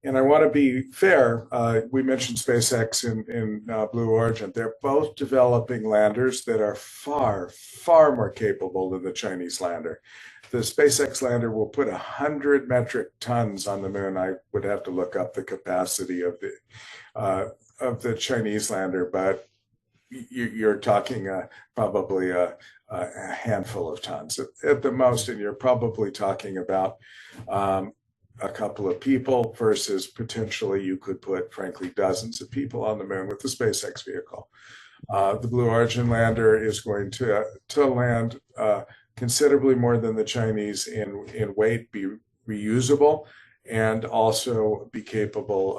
And I want to be fair. We mentioned SpaceX in Blue Origin. They're both developing landers that are far, far more capable than the Chinese lander. The SpaceX lander will put 100 metric tons on the moon. I would have to look up the capacity of the Chinese lander, but you're talking probably a handful of tons at the most, and you're probably talking about a couple of people versus potentially you could put, frankly, dozens of people on the moon with the SpaceX vehicle. The Blue Origin lander is going to land considerably more than the Chinese in weight, be reusable, and also be capable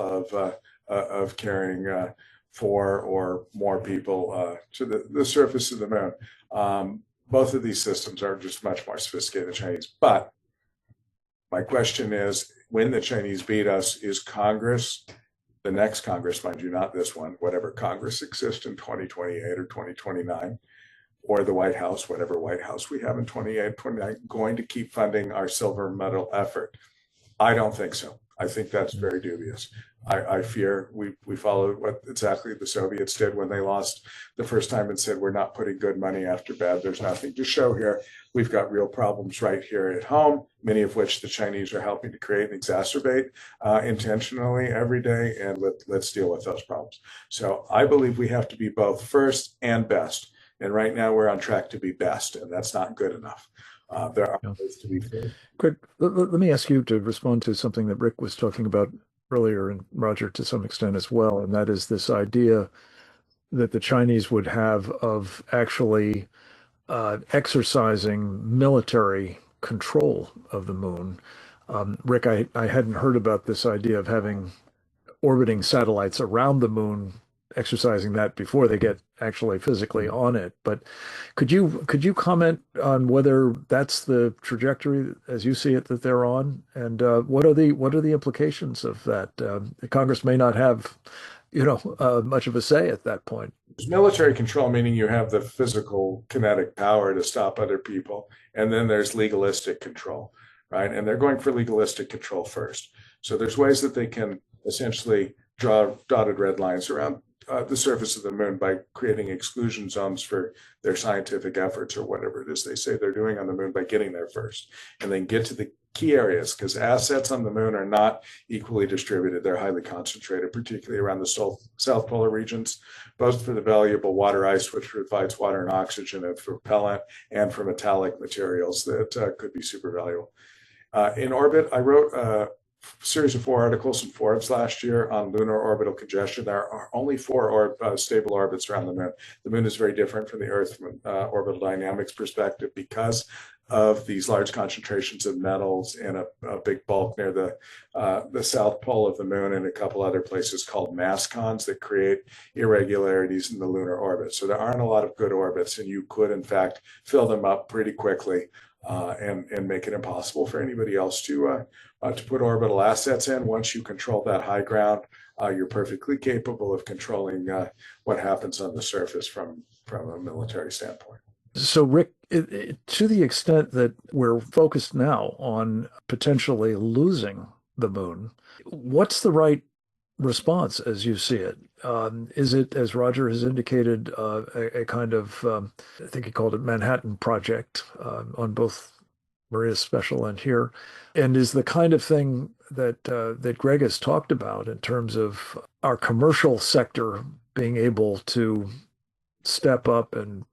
of carrying 4 or more people to the surface of the moon. Both of these systems are just much more sophisticated than the Chinese. But my question is, when the Chinese beat us, is Congress, the next Congress, mind you, not this one, whatever Congress exists in 2028 or 2029, or the White House, whatever White House we have in 28, 29, going to keep funding our silver medal effort? I don't think so. I think that's very dubious. I fear we followed what exactly the Soviets did when they lost the first time and said, we're not putting good money after bad. There's nothing to show here. We've got real problems right here at home, many of which the Chinese are helping to create and exacerbate intentionally every day. And let's deal with those problems. So I believe we have to be both first and best. And right now we're on track to be best, and that's not good enough. There are ways to be fair. Greg, let me ask you to respond to something that Rick was talking about earlier, and Roger to some extent as well, and that is this idea that the Chinese would have of actually exercising military control of the moon. Rick, I hadn't heard about this idea of having orbiting satellites around the moon, exercising that before they get actually physically on it. But could you comment on whether that's the trajectory as you see it that they're on, and what are the implications of that? Congress may not have, much of a say at that point. There's military control, meaning you have the physical kinetic power to stop other people, and then there's legalistic control, right? And they're going for legalistic control first. So there's ways that they can essentially draw dotted red lines around the surface of the moon by creating exclusion zones for their scientific efforts or whatever it is they say they're doing on the moon by getting there first, and then get to the key areas, because assets on the moon are not equally distributed. They're highly concentrated, particularly around the south polar regions, both for the valuable water ice, which provides water and oxygen, and for propellant, and for metallic materials that could be super valuable. In orbit, I wrote a series of 4 articles in Forbes last year on lunar orbital congestion. There are only 4 stable orbits around the moon. The moon is very different from the Earth from an orbital dynamics perspective because of these large concentrations of metals and a big bulk near the south pole of the moon and a couple other places called mass cons that create irregularities in the lunar orbit. So there aren't a lot of good orbits, and you could, in fact, fill them up pretty quickly and make it impossible for anybody else to put orbital assets in. Once you control that high ground, you're perfectly capable of controlling what happens on the surface from a military standpoint. So, Rick, to the extent that we're focused now on potentially losing the moon, what's the right response as you see it? Is it, as Roger has indicated, a kind of, I think he called it Manhattan Project on both Maria's special and here, and is the kind of thing that Greg has talked about in terms of our commercial sector being able to step up and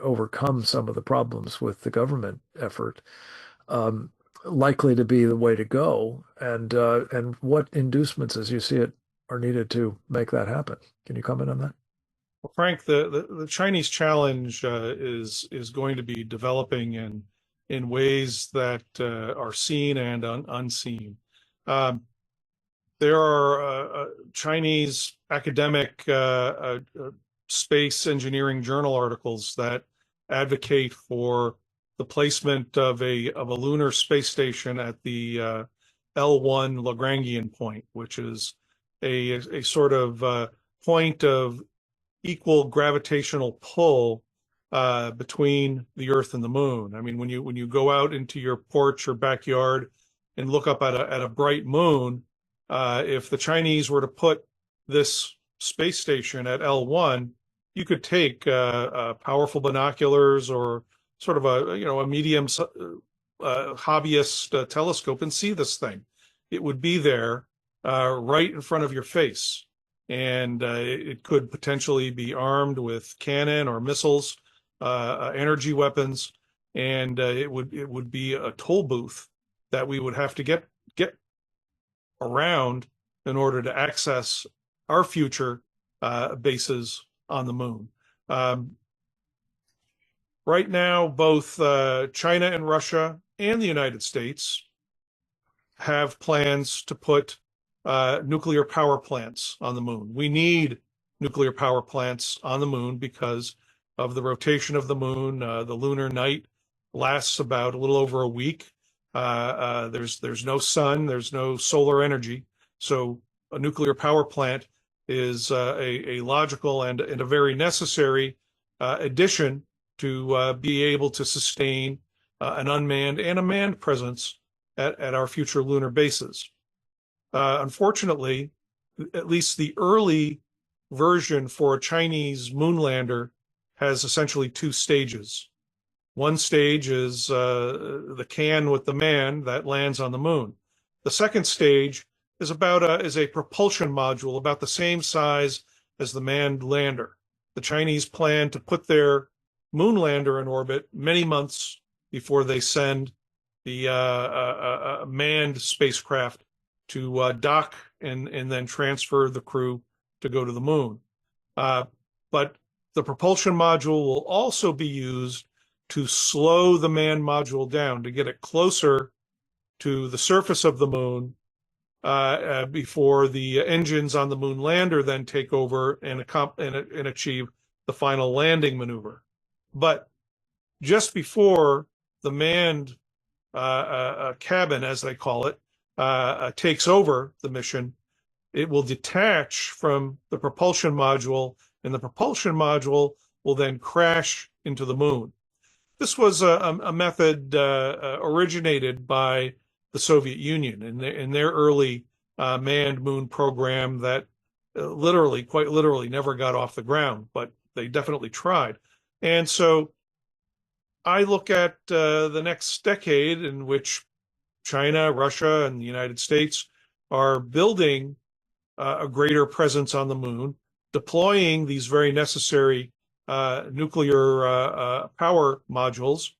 overcome some of the problems with the government effort, likely to be the way to go, and what inducements, as you see it, are needed to make that happen? Can you comment on that? Well, Frank, the Chinese challenge is going to be developing in ways that are seen and unseen. There are Chinese academic space engineering journal articles that advocate for the placement of a lunar space station at the L1 Lagrangian point, which is a sort of point of equal gravitational pull between the Earth and the moon. I mean, when you go out into your porch or backyard and look up at a bright moon, if the Chinese were to put this space station at L1, you could take powerful binoculars or sort of a medium hobbyist telescope and see this thing. It would be there right in front of your face, and it could potentially be armed with cannon or missiles, energy weapons, and it would be a toll booth that we would have to get around in order to access our future bases on the moon. Right now, both China and Russia and the United States have plans to put nuclear power plants on the moon. We need nuclear power plants on the moon because of the rotation of the moon. The lunar night lasts about a little over a week. There's no sun, there's no solar energy. So a nuclear power plant is a logical and a very necessary addition to be able to sustain an unmanned and a manned presence at our future lunar bases. Unfortunately, at least the early version for a Chinese moonlander has essentially two stages. One stage is the can with the man that lands on the moon. The second stage is a propulsion module about the same size as the manned lander. The Chinese plan to put their moonlander in orbit many months before they send the manned spacecraft to dock and then transfer the crew to go to the moon. But the propulsion module will also be used to slow the manned module down, to get it closer to the surface of the moon before the engines on the moon lander then take over and achieve the final landing maneuver. But just before the manned cabin, as they call it, takes over the mission, it will detach from the propulsion module, and the propulsion module will then crash into the moon. This was a method originated by the Soviet Union in their early manned moon program that quite literally never got off the ground, but they definitely tried. And so I look at the next decade in which China, Russia, and the United States are building a greater presence on the moon, deploying these very necessary nuclear power modules.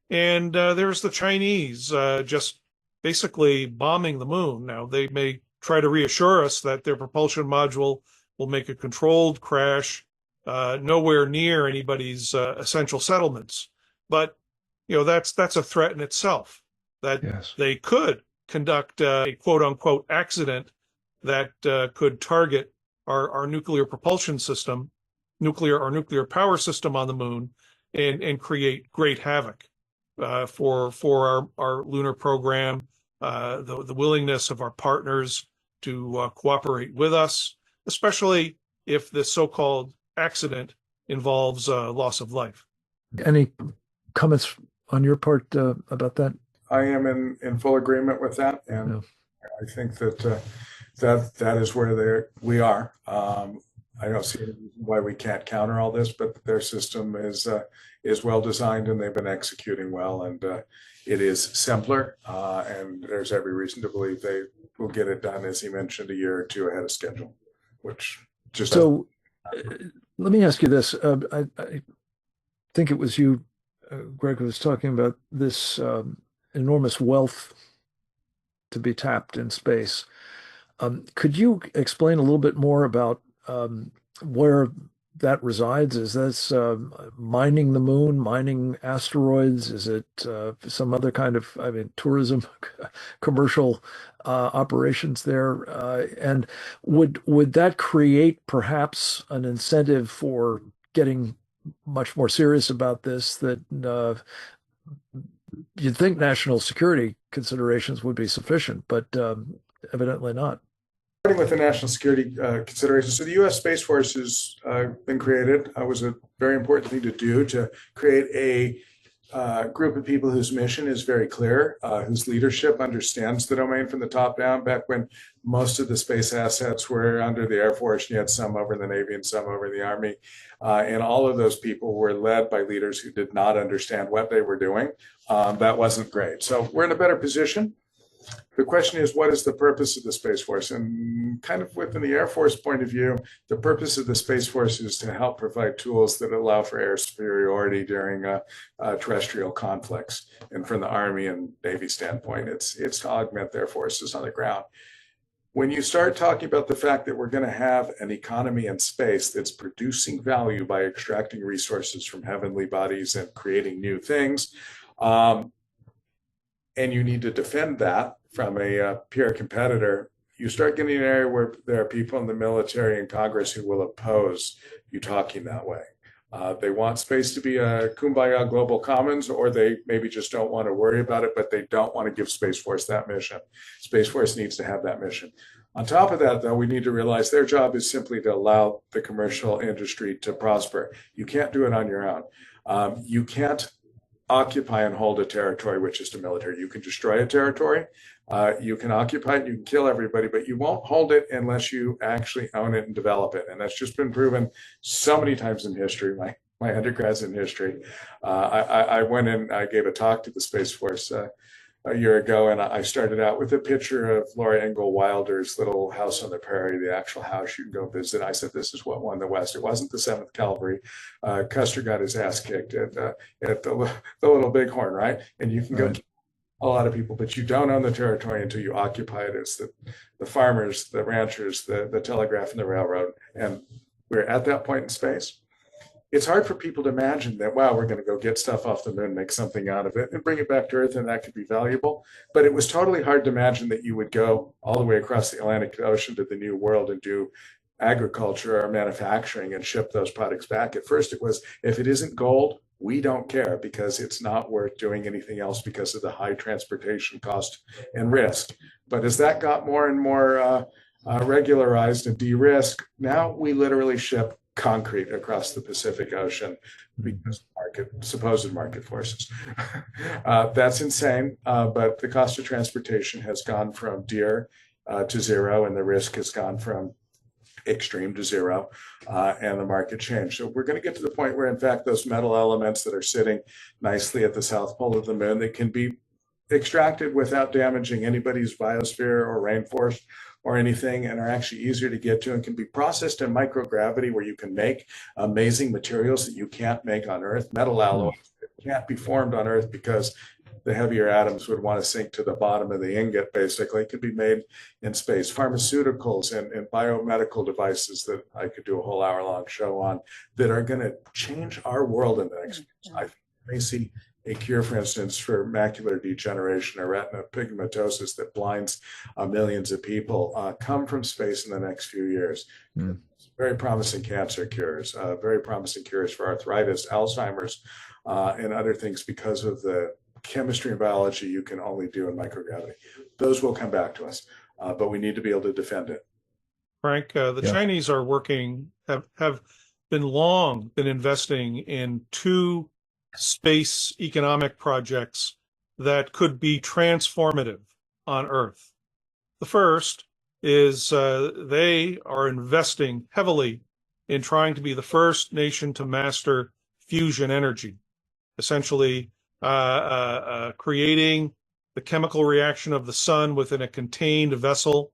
And there's the Chinese just basically bombing the moon. Now, they may try to reassure us that their propulsion module will make a controlled crash nowhere near anybody's essential settlements. But, that's a threat in itself, that yes, they could conduct a quote-unquote accident that could target our nuclear propulsion system, nuclear power system on the moon, and create great havoc for our lunar program, the willingness of our partners to cooperate with us, especially if the so-called accident involves loss of life. Any comments on your part about that? I am in full agreement with that, and yeah, I think that that is where we are. I don't see any reason why we can't counter all this, but their system is well designed, and they've been executing well, and it is simpler, and there's every reason to believe they will get it done, as he mentioned, a year or two ahead of schedule, which just so. Let me ask you this. I think it was you, Greg, who was talking about this enormous wealth to be tapped in space. Could you explain a little bit more about where that resides? Is this mining the moon, mining asteroids? Is it some other kind of, tourism, commercial operations there? And would that create perhaps an incentive for getting much more serious about this, that you'd think national security considerations would be sufficient, but evidently not? starting with the national security considerations. So the U.S. Space Force has been created. It was a very important thing to do, to create a group of people whose mission is very clear, whose leadership understands the domain from the top down. Back when most of the space assets were under the Air Force, you had some over in the Navy and some over in the Army. And all of those people were led by leaders who did not understand what they were doing. That wasn't great. So we're in a better position. The question is, what is the purpose of the Space Force? And kind of within the Air Force point of view, the purpose of the Space Force is to help provide tools that allow for air superiority during terrestrial conflicts. And from the Army and Navy standpoint, it's to augment their forces on the ground. When you start talking about the fact that we're going to have an economy in space that's producing value by extracting resources from heavenly bodies and creating new things, and you need to defend that from a peer competitor, you start getting an area where there are people in the military and Congress who will oppose you talking that way. They want space to be a kumbaya global commons, or they maybe just don't want to worry about it, but they don't want to give Space Force that mission. Space Force needs to have that mission. On top of that, though, we need to realize their job is simply to allow the commercial industry to prosper. You can't do it on your own. You can't occupy and hold a territory, which is the military. You can destroy a territory, you can occupy it, you can kill everybody, but you won't hold it unless you actually own it and develop it. And that's just been proven so many times in history. My undergrad's in history. I went in, I gave a talk to the Space Force a year ago, and I started out with a picture of Laura Ingalls Wilder's little house on the prairie, the actual house you can go visit. I said, this is what won the West. It wasn't the 7th Cavalry. Custer got his ass kicked at the Little Bighorn, right? And you can go to a lot of people, but you don't own the territory until you occupy it. It's the farmers, the ranchers, the telegraph, and the railroad. And we're at that point in space. It's hard for people to imagine that, wow, we're going to go get stuff off the moon, make something out of it, and bring it back to Earth, and that could be valuable. But it was totally hard to imagine that you would go all the way across the Atlantic Ocean to the New World and do agriculture or manufacturing and ship those products back. At first, it was, if it isn't gold, we don't care, because it's not worth doing anything else because of the high transportation cost and risk. But as that got more and more regularized and de-risked, now we literally ship concrete across the Pacific Ocean because supposed market forces. That's insane, but the cost of transportation has gone from dear to zero, and the risk has gone from extreme to zero, and the market changed. So we're going to get to the point where, in fact, those metal elements that are sitting nicely at the south pole of the moon, they can be extracted without damaging anybody's biosphere or rainforest or anything, and are actually easier to get to and can be processed in microgravity, where you can make amazing materials that you can't make on Earth. Metal alloys that can't be formed on Earth because the heavier atoms would want to sink to the bottom of the ingot, basically. It could be made in space. Pharmaceuticals and biomedical devices that I could do a whole hour-long show on, that are going to change our world in the next years. I may see a cure, for instance, for macular degeneration or retina pigmentosis that blinds millions of people come from space in the next few years. Very promising cancer cures, very promising cures for arthritis, Alzheimer's, and other things because of the chemistry and biology you can only do in microgravity. Those will come back to us, but we need to be able to defend it. Frank, the Chinese are working, have been investing in 2 space economic projects that could be transformative on Earth. The first is they are investing heavily in trying to be the first nation to master fusion energy, essentially creating the chemical reaction of the sun within a contained vessel,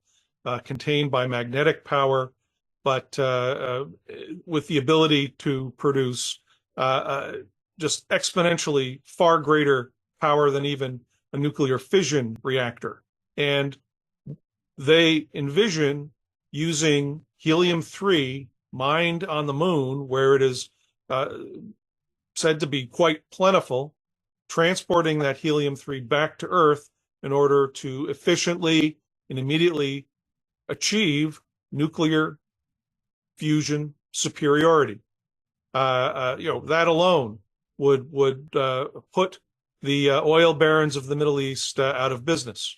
contained by magnetic power, but with the ability to produce just exponentially far greater power than even a nuclear fission reactor. And they envision using helium-3 mined on the moon, where it is said to be quite plentiful, transporting that helium-3 back to Earth in order to efficiently and immediately achieve nuclear fusion superiority. That alone would put the oil barons of the Middle East out of business.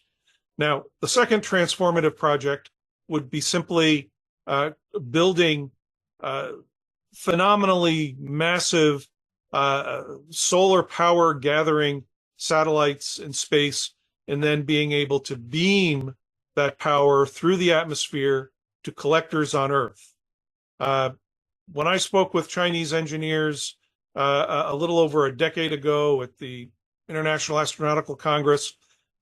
Now, the second transformative project would be simply building phenomenally massive solar power gathering satellites in space, and then being able to beam that power through the atmosphere to collectors on Earth. When I spoke with Chinese engineers a little over a decade ago at the International Astronautical Congress,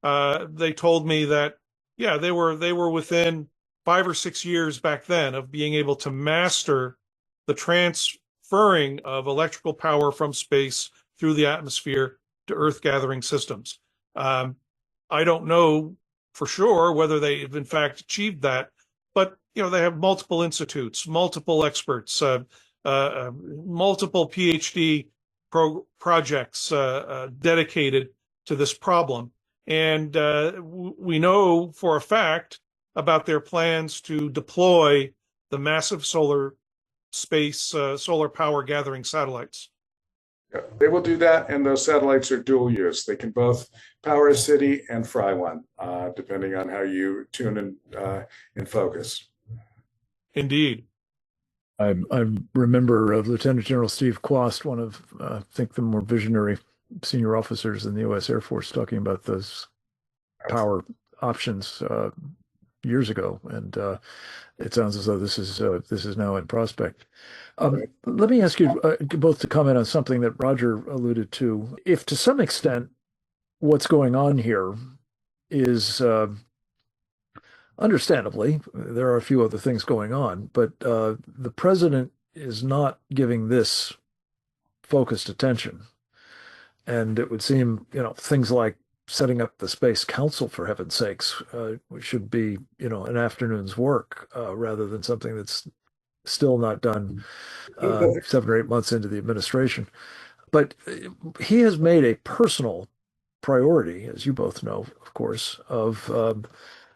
they told me that, yeah, they were within 5 or 6 years back then of being able to master the transferring of electrical power from space through the atmosphere to Earth gathering systems. I don't know for sure whether they have in fact achieved that, but they have multiple institutes, multiple experts, multiple PhD projects dedicated to this problem. And we know for a fact about their plans to deploy the massive solar power gathering satellites. Yeah, they will do that, and those satellites are dual use. They can both power a city and fry one, depending on how you tune and focus. Indeed. I remember Lieutenant General Steve Quast, one of, I think, the more visionary senior officers in the U.S. Air Force, talking about those power options years ago, and it sounds as though this is now in prospect. Let me ask you both to comment on something that Roger alluded to. If to some extent what's going on here is understandably, there are a few other things going on, but the president is not giving this focused attention. And it would seem, things like setting up the Space Council, for heaven's sakes, should be, an afternoon's work rather than something that's still not done 7 or 8 months into the administration. But he has made a personal priority, as you both know, of course, of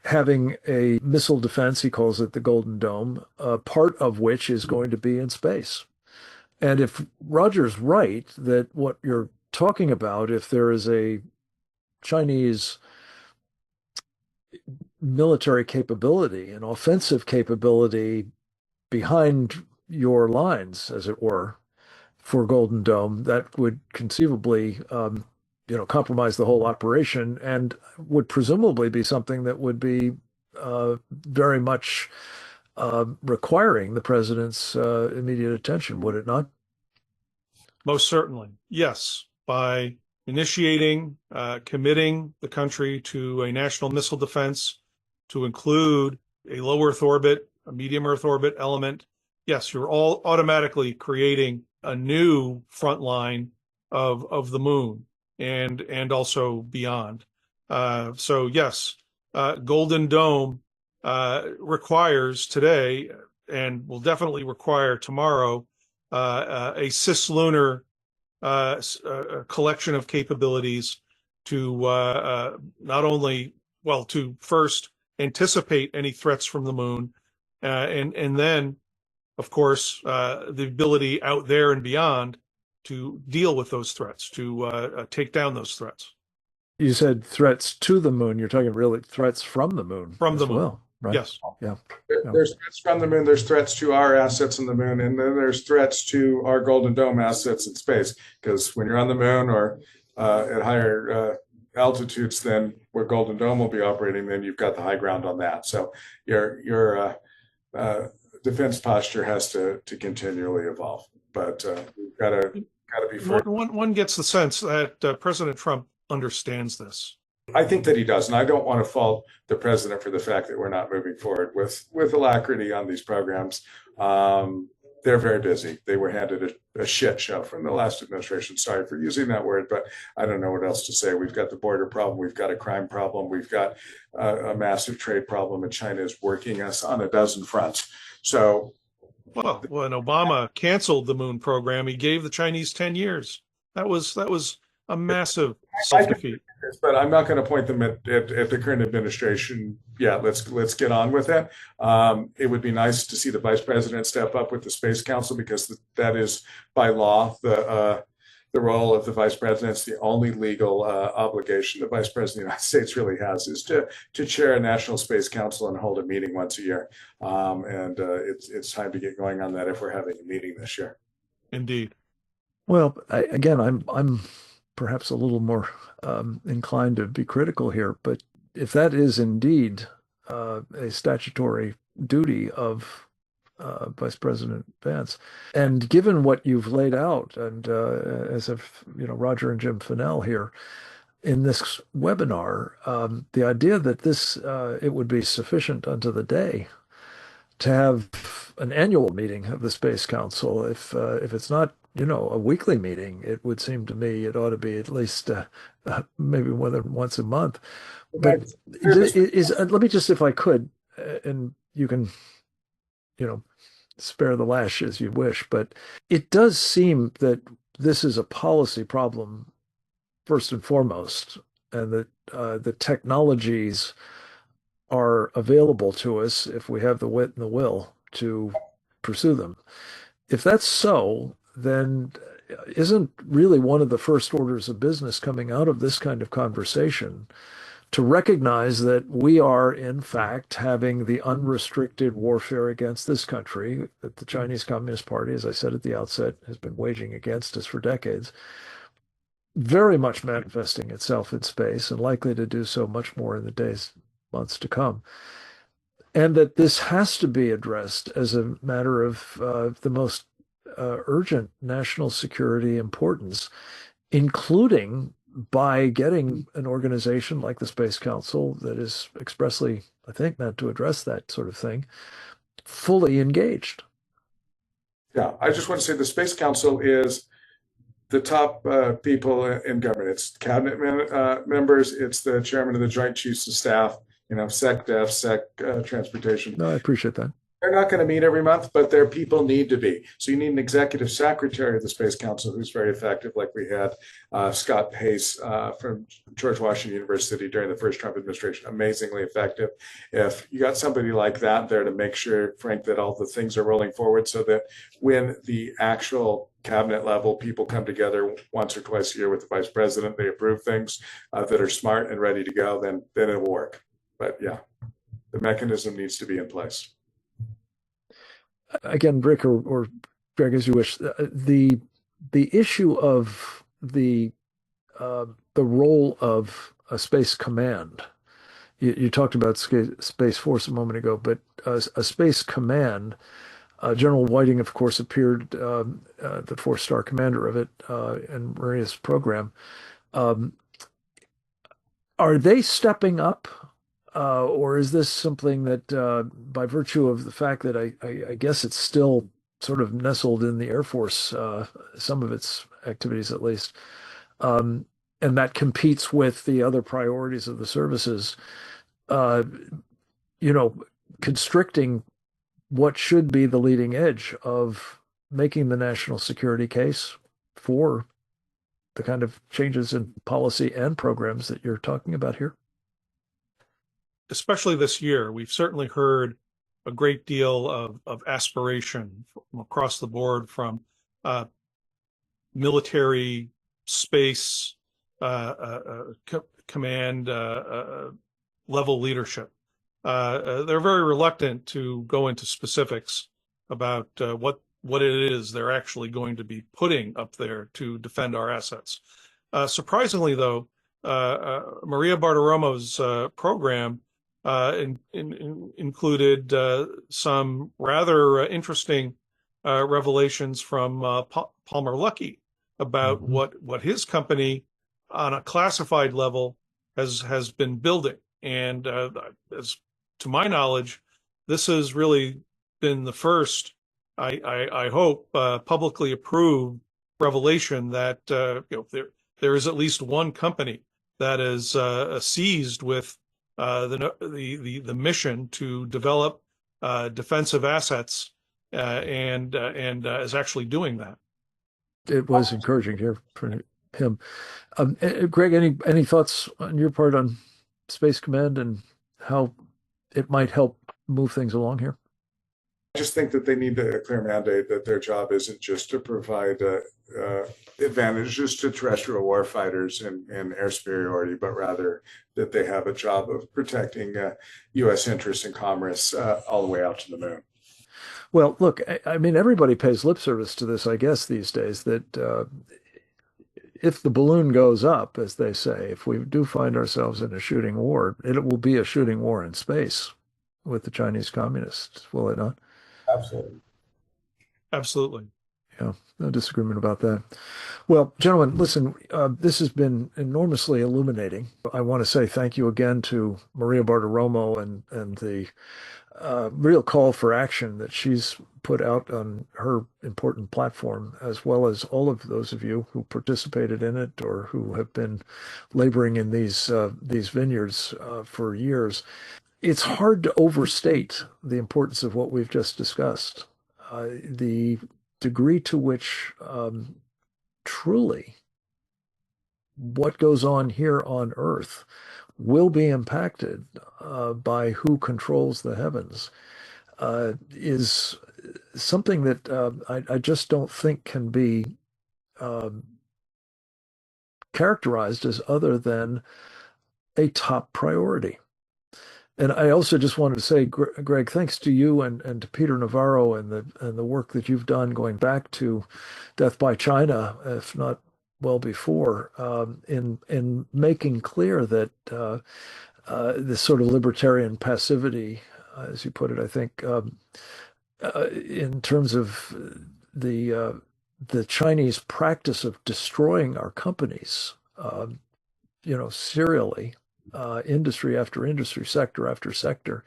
having a missile defense. He calls it the Golden Dome, part of which is going to be in space. And if Roger's right that what you're talking about, if there is a Chinese military capability, an offensive capability behind your lines, as it were, for Golden Dome, that would conceivably, compromise the whole operation, and would presumably be something that would be very much requiring the president's immediate attention, would it not? Most certainly, yes. By initiating, committing the country to a national missile defense to include a low Earth orbit, a medium Earth orbit element, yes, you're all automatically creating a new front line of the moon and also beyond. So yes, Golden Dome requires today, and will definitely require tomorrow, a cis-lunar collection of capabilities to not only, to first anticipate any threats from the moon, and then, of course, the ability out there and beyond to deal with those threats, to take down those threats. You said threats to the moon. You're talking really threats from the moon. From the moon. Well, right? Yes. Yeah. There's threats from the moon, there's threats to our assets on the moon, and then there's threats to our Golden Dome assets in space. Because when you're on the moon or at higher altitudes than where Golden Dome will be operating, then you've got the high ground on that. So your defense posture has to continually evolve. But we've got to be firm. One gets the sense that President Trump understands this. I think that he does, and I don't want to fault the president for the fact that we're not moving forward with alacrity on these programs. They're very busy. They were handed a shit show from the last administration. Sorry for using that word, but I don't know what else to say. We've got the border problem. We've got a crime problem. We've got a massive trade problem, and China is working us on a dozen fronts. So, well, when Obama canceled the moon program, he gave the Chinese 10 years. That was a massive self-defeat. But I'm not going to point them at the current administration. Yeah, let's get on with it. It would be nice to see the vice president step up with the Space Council, because that is by law the the role of the vice president. It's the only legal obligation the vice president of the United States really has, is to chair a National Space Council and hold a meeting once a year. It's time to get going on that if we're having a meeting this year. Indeed. Well, I'm perhaps a little more inclined to be critical here, but if that is indeed a statutory duty of Vice President Vance, and given what you've laid out, and as of Roger and Jim Fennell here in this webinar, the idea that this it would be sufficient unto the day to have an annual meeting of the Space Council, if it's not a weekly meeting, it would seem to me it ought to be at least maybe more than once a month. But let me just, if I could, and you can, spare the lash as you wish, but it does seem that this is a policy problem first and foremost, and that the technologies are available to us if we have the wit and the will to pursue them. If that's so, then isn't really one of the first orders of business coming out of this kind of conversation to recognize that we are, in fact, having the unrestricted warfare against this country that the Chinese Communist Party, as I said at the outset, has been waging against us for decades, very much manifesting itself in space and likely to do so much more in the days, months to come. And that this has to be addressed as a matter of the most urgent national security importance, including by getting an organization like the Space Council that is expressly, I think, meant to address that sort of thing, fully engaged. Yeah, I just want to say the Space Council is the top people in government. It's cabinet members. It's the chairman of the Joint Chiefs of Staff, Sec Def, Sec Transportation. No, I appreciate that. They're not going to meet every month, but their people need to be. So you need an executive secretary of the Space Council who's very effective, like we had Scott Pace from George Washington University during the first Trump administration, amazingly effective. If you got somebody like that there to make sure, Frank, that all the things are rolling forward so that when the actual cabinet level people come together once or twice a year with the vice president, they approve things that are smart and ready to go, then it'll work. But yeah, the mechanism needs to be in place. Again, Rick or Greg, as you wish, the issue of the role of a space command. You talked about Space Force a moment ago, but a space command. General Whiting, of course, appeared the 4-star commander of it in Maria's program. Are they stepping up? Or is this something that, by virtue of the fact that I guess it's still sort of nestled in the Air Force, some of its activities at least, and that competes with the other priorities of the services, constricting what should be the leading edge of making the national security case for the kind of changes in policy and programs that you're talking about here? Especially this year, we've certainly heard a great deal of aspiration from across the board, from military, space, command level leadership. They're very reluctant to go into specifics about what it is they're actually going to be putting up there to defend our assets. Surprisingly, though, Maria Bartiromo's program included some rather interesting revelations from Palmer Luckey about what his company on a classified level has been building. And as to my knowledge, this has really been the first, I hope, publicly approved revelation that there is at least one company that is seized with the mission to develop defensive assets and is actually doing that. It was encouraging to hear from him. Greg, any thoughts on your part on Space Command and how it might help move things along here? just think that they need a clear mandate that their job isn't just to provide advantages to terrestrial warfighters and air superiority, but rather that they have a job of protecting U.S. interests and commerce all the way out to the moon. Well, look, I mean, everybody pays lip service to this, I guess, these days, that if the balloon goes up, as they say, if we do find ourselves in a shooting war, it will be a shooting war in space with the Chinese communists, will it not? Absolutely. Absolutely. Yeah, no disagreement about that. Well, gentlemen, listen, this has been enormously illuminating. I want to say thank you again to Maria Bartiromo and the real call for action that she's put out on her important platform, as well as all of those of you who participated in it or who have been laboring in these vineyards for years. It's hard to overstate the importance of what we've just discussed. The degree to which truly what goes on here on Earth will be impacted by who controls the heavens is something that I just don't think can be characterized as other than a top priority. And I also just wanted to say, Greg, thanks to you and to Peter Navarro and the work that you've done going back to Death by China, if not well before, in making clear that this sort of libertarian passivity, as you put it, I think, in terms of the Chinese practice of destroying our companies, serially. Industry after industry, sector after sector.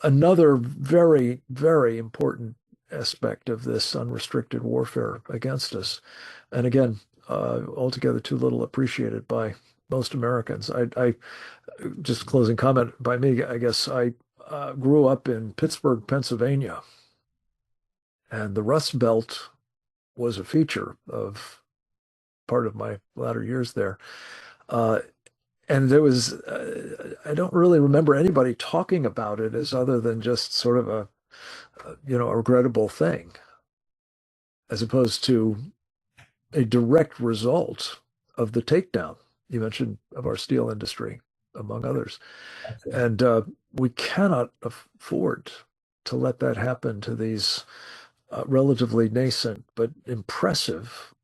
Another very, very important aspect of this unrestricted warfare against us. And again, altogether too little appreciated by most Americans. I just closing comment by me, I guess I grew up in Pittsburgh, Pennsylvania, and the Rust Belt was a feature of part of my latter years there. And there was, I don't really remember anybody talking about it as other than just sort of a regrettable thing, as opposed to a direct result of the takedown you mentioned of our steel industry, among others. And we cannot afford to let that happen to these relatively nascent but impressive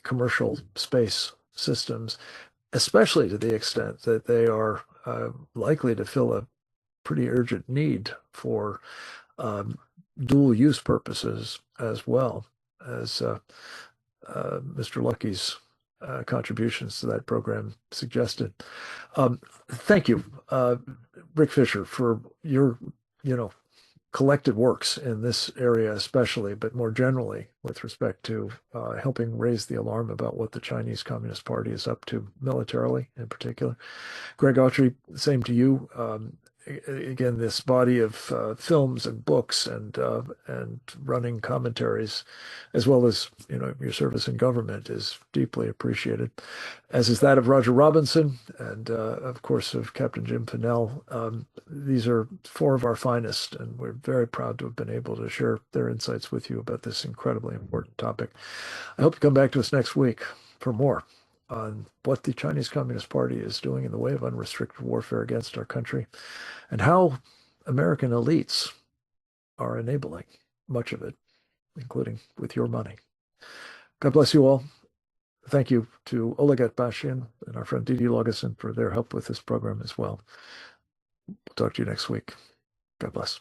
commercial space systems, especially to the extent that they are likely to fill a pretty urgent need for dual use purposes, as well as Mr. Luckey's contributions to that program suggested. Thank you, Rick Fisher, for your, collected works in this area especially, but more generally with respect to helping raise the alarm about what the Chinese Communist Party is up to militarily in particular. Greg Autry, same to you. Again, this body of films and books and running commentaries, as well as your service in government, is deeply appreciated, as is that of Roger Robinson and of course of Captain Jim Pinnell. These are four of our finest, and we're very proud to have been able to share their insights with you about this incredibly important topic. I hope you come back to us next week for more on what the Chinese Communist Party is doing in the way of unrestricted warfare against our country, and how American elites are enabling much of it, including with your money. God bless you all. Thank you to Oleg Atbashian and our friend Didi Logason for their help with this program as well. We'll talk to you next week. God bless.